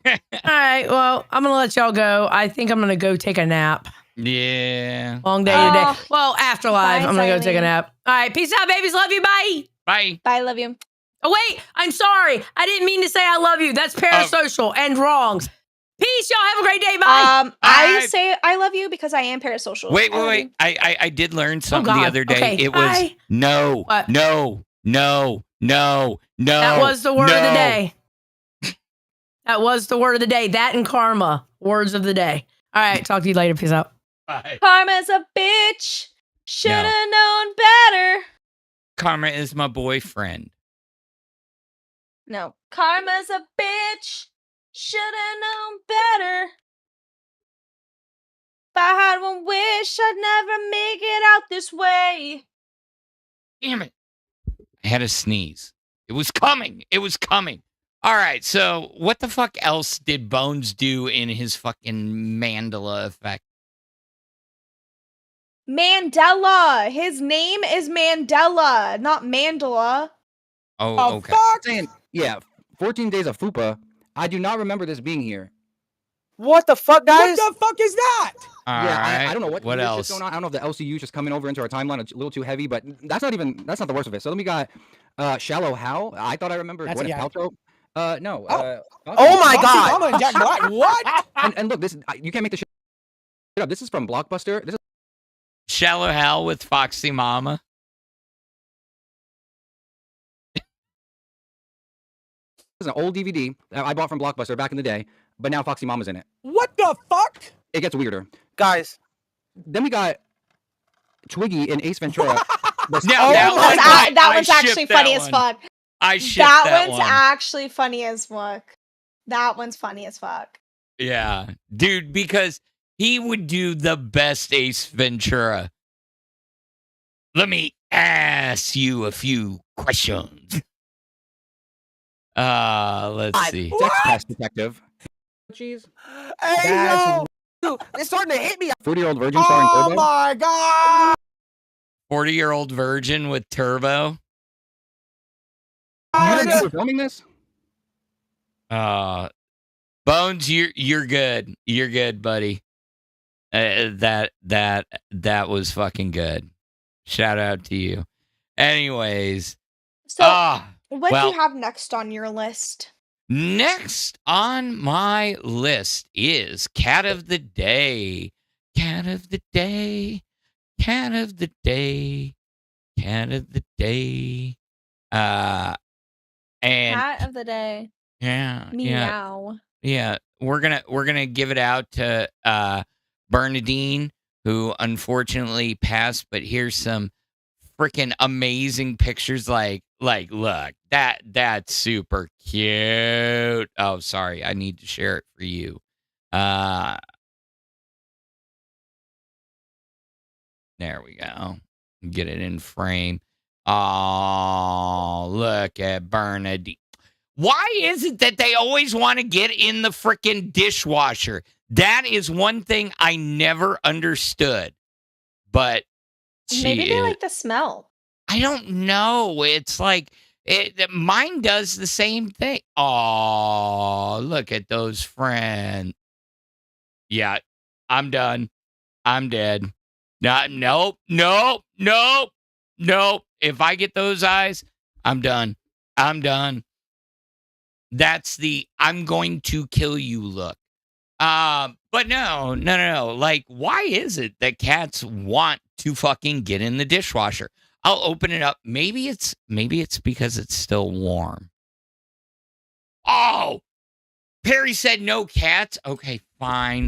right. Well, I'm going to let y'all go. I think I'm going to go take a nap. Yeah. Long day today. Oh. Well, afterlife, Bye, I'm going to go take a Xiley. nap. All right. Peace out, babies. Love you. Bye. Bye. Bye, love you. Oh, wait. I'm sorry. I didn't mean to say I love you. That's parasocial and wrong. Peace. Y'all have a great day. Bye. I say I love you because I am parasocial. Wait. I love you. I did learn something the God. other day. Okay, It was bye. no. What? No. That was the word of the day. That was the word of the day. That and karma. Words of the day. All right. Talk to you later. Peace out. Bye. Karma's a bitch. Should have No. known better. Karma is my boyfriend. No. Karma's a bitch. Should have known better. If I had one wish, I'd never make it out this way. Damn it. I had a sneeze. It was coming. It was coming. All right. So what the fuck else did Bones do in his fucking Mandela effect? Mandela. His name is Mandela, not Mandela. Oh, okay. Saying, yeah, 14 days of FUPA. I do not remember this being here. What the fuck, guys? What the fuck is that? All Yeah, right. I don't know what What weird else? shit's going on. I don't know if the LCU is just coming over into our timeline a little too heavy, but that's not the worst of it. So then we got Shallow Hal. I thought I remembered That's a Gwyneth guy. Paltrow. No. Oh my Foxy god! Mama and Jack Black. What? And look, this you can't make this shit up. This is from Blockbuster. This Shallow Hal with Foxy Mama. is an old DVD that I bought from Blockbuster back in the day, but now Foxy Mama's in it. What the fuck? It gets weirder. Guys, Then we got Twiggy and Ace Ventura. That one's actually funny as fuck. I shipped That one's one. actually funny as fuck. That one's funny as fuck. Yeah, dude, because he would do the best Ace Ventura. Let me ask you a few questions. Let's see. Sex Pest Detective. jeez. Hey, yo! Dude, it's starting to hit me. 40-year-old virgin starring Oh Turbo. my god! 40-year-old virgin with Turbo. You didn't know we were filming this? Bones, you're good. You're good, buddy. That was fucking good. Shout out to you. Anyways, So, what do well, you have next on your list? next on my list is Cat of the Day. Cat of the Day. Cat of the Day. Cat of the Day. And Cat of the day. yeah, Meow. yeah. We're gonna give it out to Bernadine, who unfortunately passed. But here's some freaking amazing pictures. Like, look, that's super cute. Oh, sorry, I need to share it for you. There we go. Get it in frame. Oh, look at Bernadine. Why is it that they always want to get in the freaking dishwasher? That is one thing I never understood. But Maybe they like the smell. I don't know. It's like mine does the same thing. Oh, look at those friends. Yeah, I'm done. I'm dead. Nope. If I get those eyes, I'm done. I'm done. That's the I'm going to kill you look. But no. Like, why is it that cats want to fucking get in the dishwasher? I'll open it up. Maybe it's because it's still warm. Oh, Perry said no cats. Okay, fine.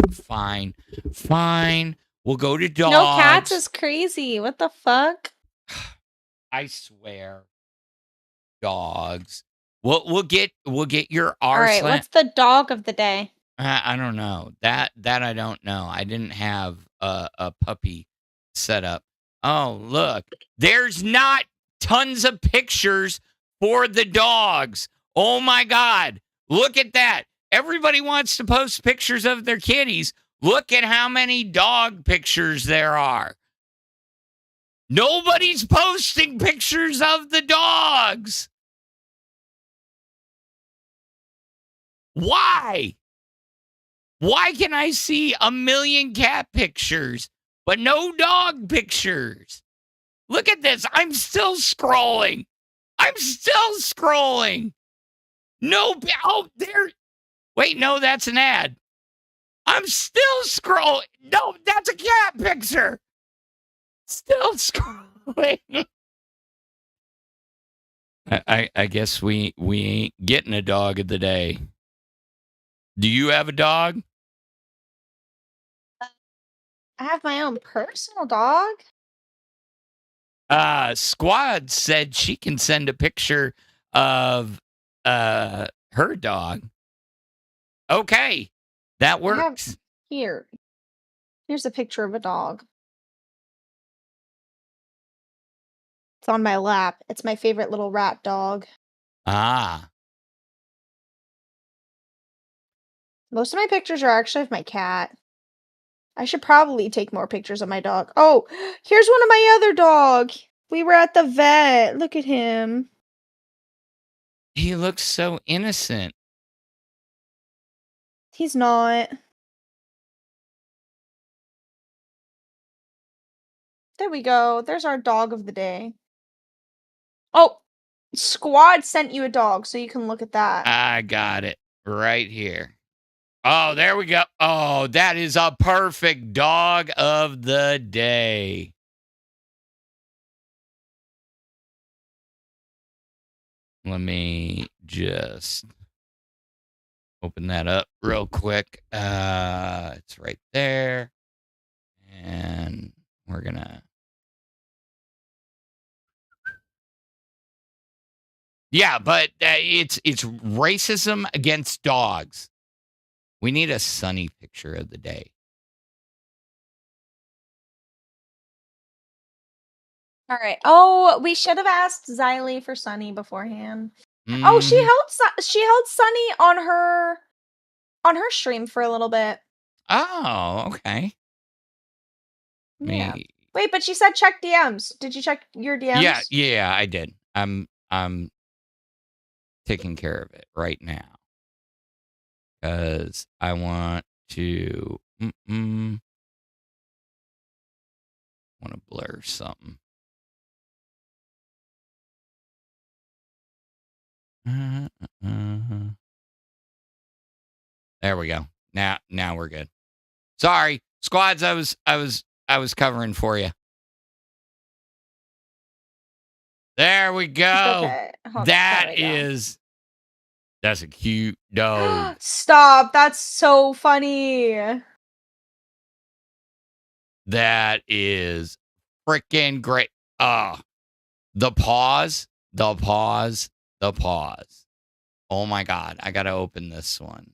We'll go to dogs. No cats is crazy. What the fuck? I swear. Dogs. We'll get your All right, Arslan. what's the dog of the day? I don't know. That I don't know. I didn't have a puppy set up. Oh, look. There's not tons of pictures for the dogs. Oh my God. Look at that. Everybody wants to post pictures of their kitties. Look at how many dog pictures there are. Nobody's posting pictures of the dogs. Why? Why can I see a million cat pictures, but no dog pictures? Look at this. I'm still scrolling. No. Oh, there. Wait, no, that's an ad. I'm still scrolling. No, that's a cat picture. Still scrolling. I guess we ain't getting a dog of the day. Do you have a dog? I have my own personal dog. Squad said she can send a picture of her dog. Okay, that works. Here's a picture of a dog. It's on my lap. It's my favorite little rat dog. Ah. Most of my pictures are actually of my cat. I should probably take more pictures of my dog. Oh, here's one of my other dog. We were at the vet. Look at him. He looks so innocent. He's not. There we go. There's our dog of the day. Oh, Squad sent you a dog, so you can look at that. I got it right here. Oh, there we go. Oh, that is a perfect dog of the day. Let me just open that up real quick. It's right there. And we're going to... Yeah, but it's racism against dogs. We need a Sunny picture of the day. All right. Oh, we should have asked Xylee for Sunny beforehand. Oh, she held Sunny on her stream for a little bit. Oh, okay. Yeah. Wait, but she said check DMs. Did you check your DMs? Yeah, I did. I'm taking care of it right now. Because I want to want to blur something. There we go. Now we're good. Sorry, squads. I was covering for you. There we go. Okay. That's a cute dog. Stop. That's so funny. That is freaking great. The pause. Oh my God. I got to open this one.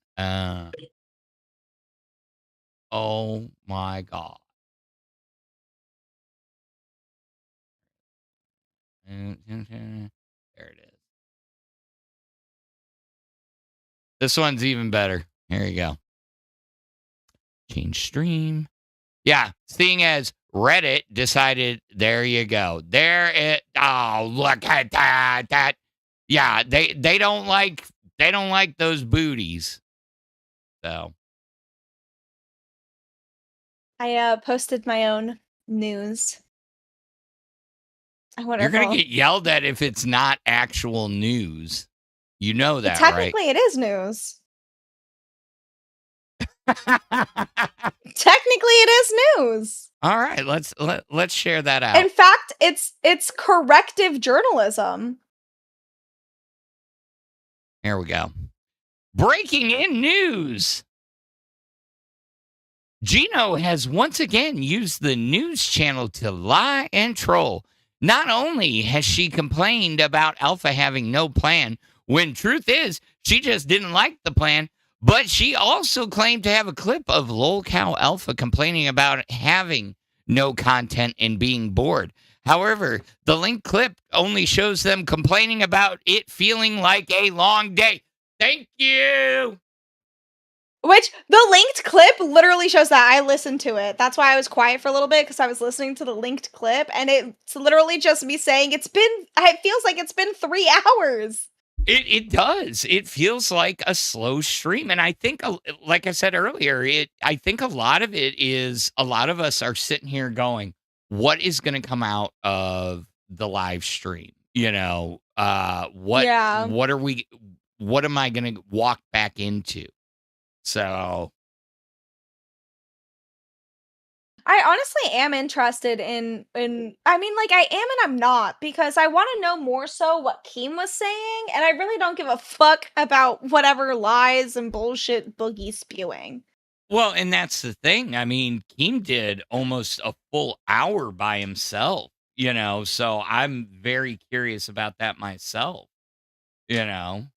Oh my God. There it is. This one's even better. Here you go. Change stream. Yeah, seeing as Reddit decided, there you go. Oh, look at that. Yeah, they don't like those booties. So I posted my own news. I wonder you're gonna get yelled at if it's not actual news. You know that, right? Technically, it is news. Technically, it is news. All right, let's share that out. In fact, it's corrective journalism. Here we go. Breaking in news. Gino has once again used the news channel to lie and troll. Not only has she complained about Alpha having no plan, when truth is she just didn't like the plan, but she also claimed to have a clip of Lolcow Alpha complaining about having no content and being bored. However, the linked clip only shows them complaining about it feeling like a long day. Thank you. Which the linked clip literally shows that. I listened to it. That's why I was quiet for a little bit, because I was listening to the linked clip, and it's literally just me saying it feels like it's been 3 hours. It does. It feels like a slow stream. And I think, like I said earlier, I think a lot of it is a lot of us are sitting here going, what is going to come out of the live stream? What am I going to walk back into? So I honestly am interested in I mean, like, I am and I'm not, because I want to know more so what Keem was saying, and I really don't give a fuck about whatever lies and bullshit Boogie's spewing. Well, and that's the thing. I mean, Keem did almost a full hour by himself, so I'm very curious about that myself, PJ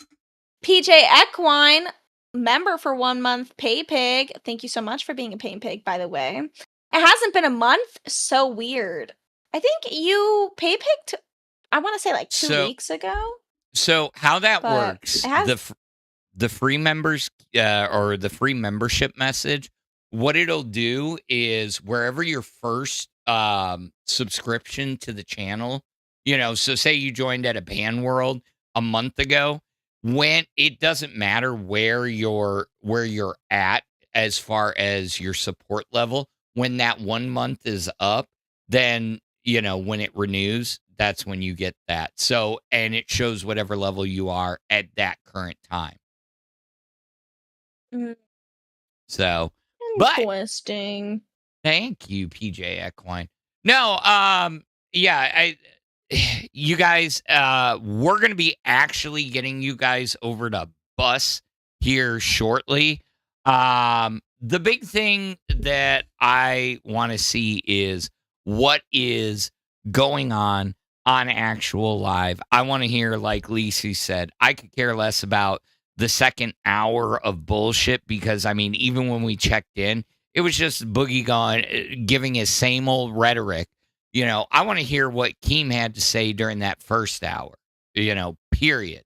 Equine, member for 1 month, Pay Pig. Thank you so much for being a Pay Pig, by the way. It hasn't been a month. So weird. I think you Pay Pigged, I want to say like 2 weeks ago. So how that But works, it has- the free members or the free membership message, what it'll do is wherever your first subscription to the channel, so say you joined at a Band World a month ago, when it doesn't matter where you're at as far as your support level, when that 1 month is up, then when it renews, that's when you get that. So, and it shows whatever level you are at that current time. Mhm. So, but Interesting. thank you, PJ Equine. No, yeah, you guys, we're going to be actually getting you guys over to Bus here shortly. The big thing that I want to see is what is going on actual live. I want to hear, like Lisi said, I could care less about the second hour of bullshit, because I mean, even when we checked in, it was just Boogie giving his same old rhetoric. I want to hear what Keem had to say during that first hour, period,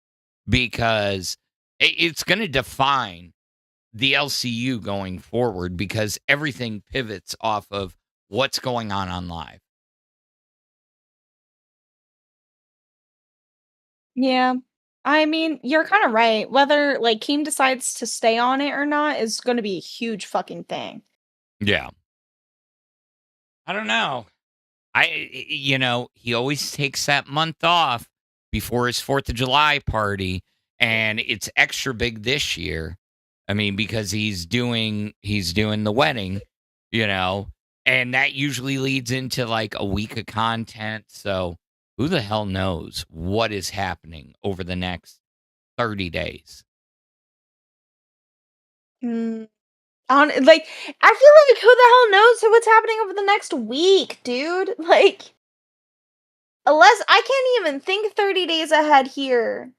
because it's going to define the LCU going forward, because everything pivots off of what's going on live. Yeah. I mean, you're kind of right. Whether like Keem decides to stay on it or not is going to be a huge fucking thing. Yeah. I don't know. He always takes that month off before his 4th of July party, and it's extra big this year. I mean, because he's doing the wedding, and that usually leads into like a week of content. So who the hell knows what is happening over the next 30 days? I feel like who the hell knows what's happening over the next week, dude? Like, unless I can't even think 30 days ahead here.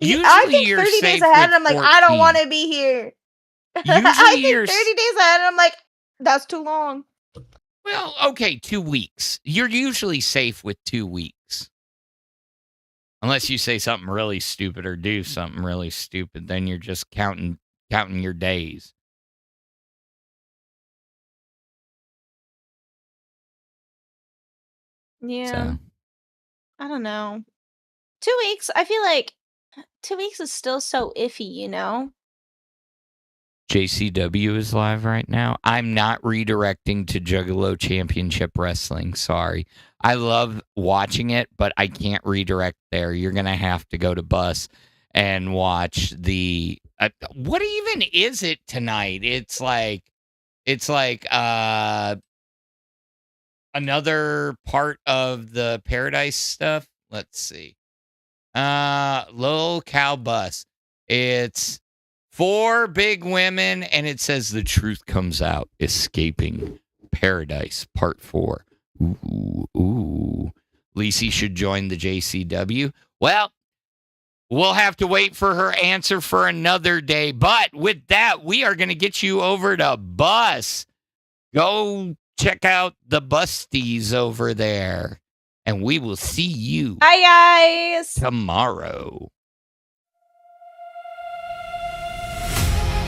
I think 30 days ahead, and I'm like, I don't want to be here. I think 30 days ahead, and I'm like, that's too long. Well, okay, 2 weeks. You're usually safe with 2 weeks. Unless you say something really stupid or do something really stupid, then you're just counting your days. Yeah. So. I don't know. 2 weeks, I feel like 2 weeks is still so iffy, JCW is live right now. I'm not redirecting to Juggalo Championship Wrestling. Sorry. I love watching it, but I can't redirect there. You're going to have to go to Bus and watch the What even is it tonight? It's like another part of the Paradise stuff. Let's see. Lolcow bus. It's 4 big women, and it says the truth comes out. Escaping Paradise Part 4. Ooh. Lacey should join the JCW. Well, we'll have to wait for her answer for another day. But with that, we are going to get you over to Bus. Go check out the Busties over there. And we will see you Bye, guys. tomorrow.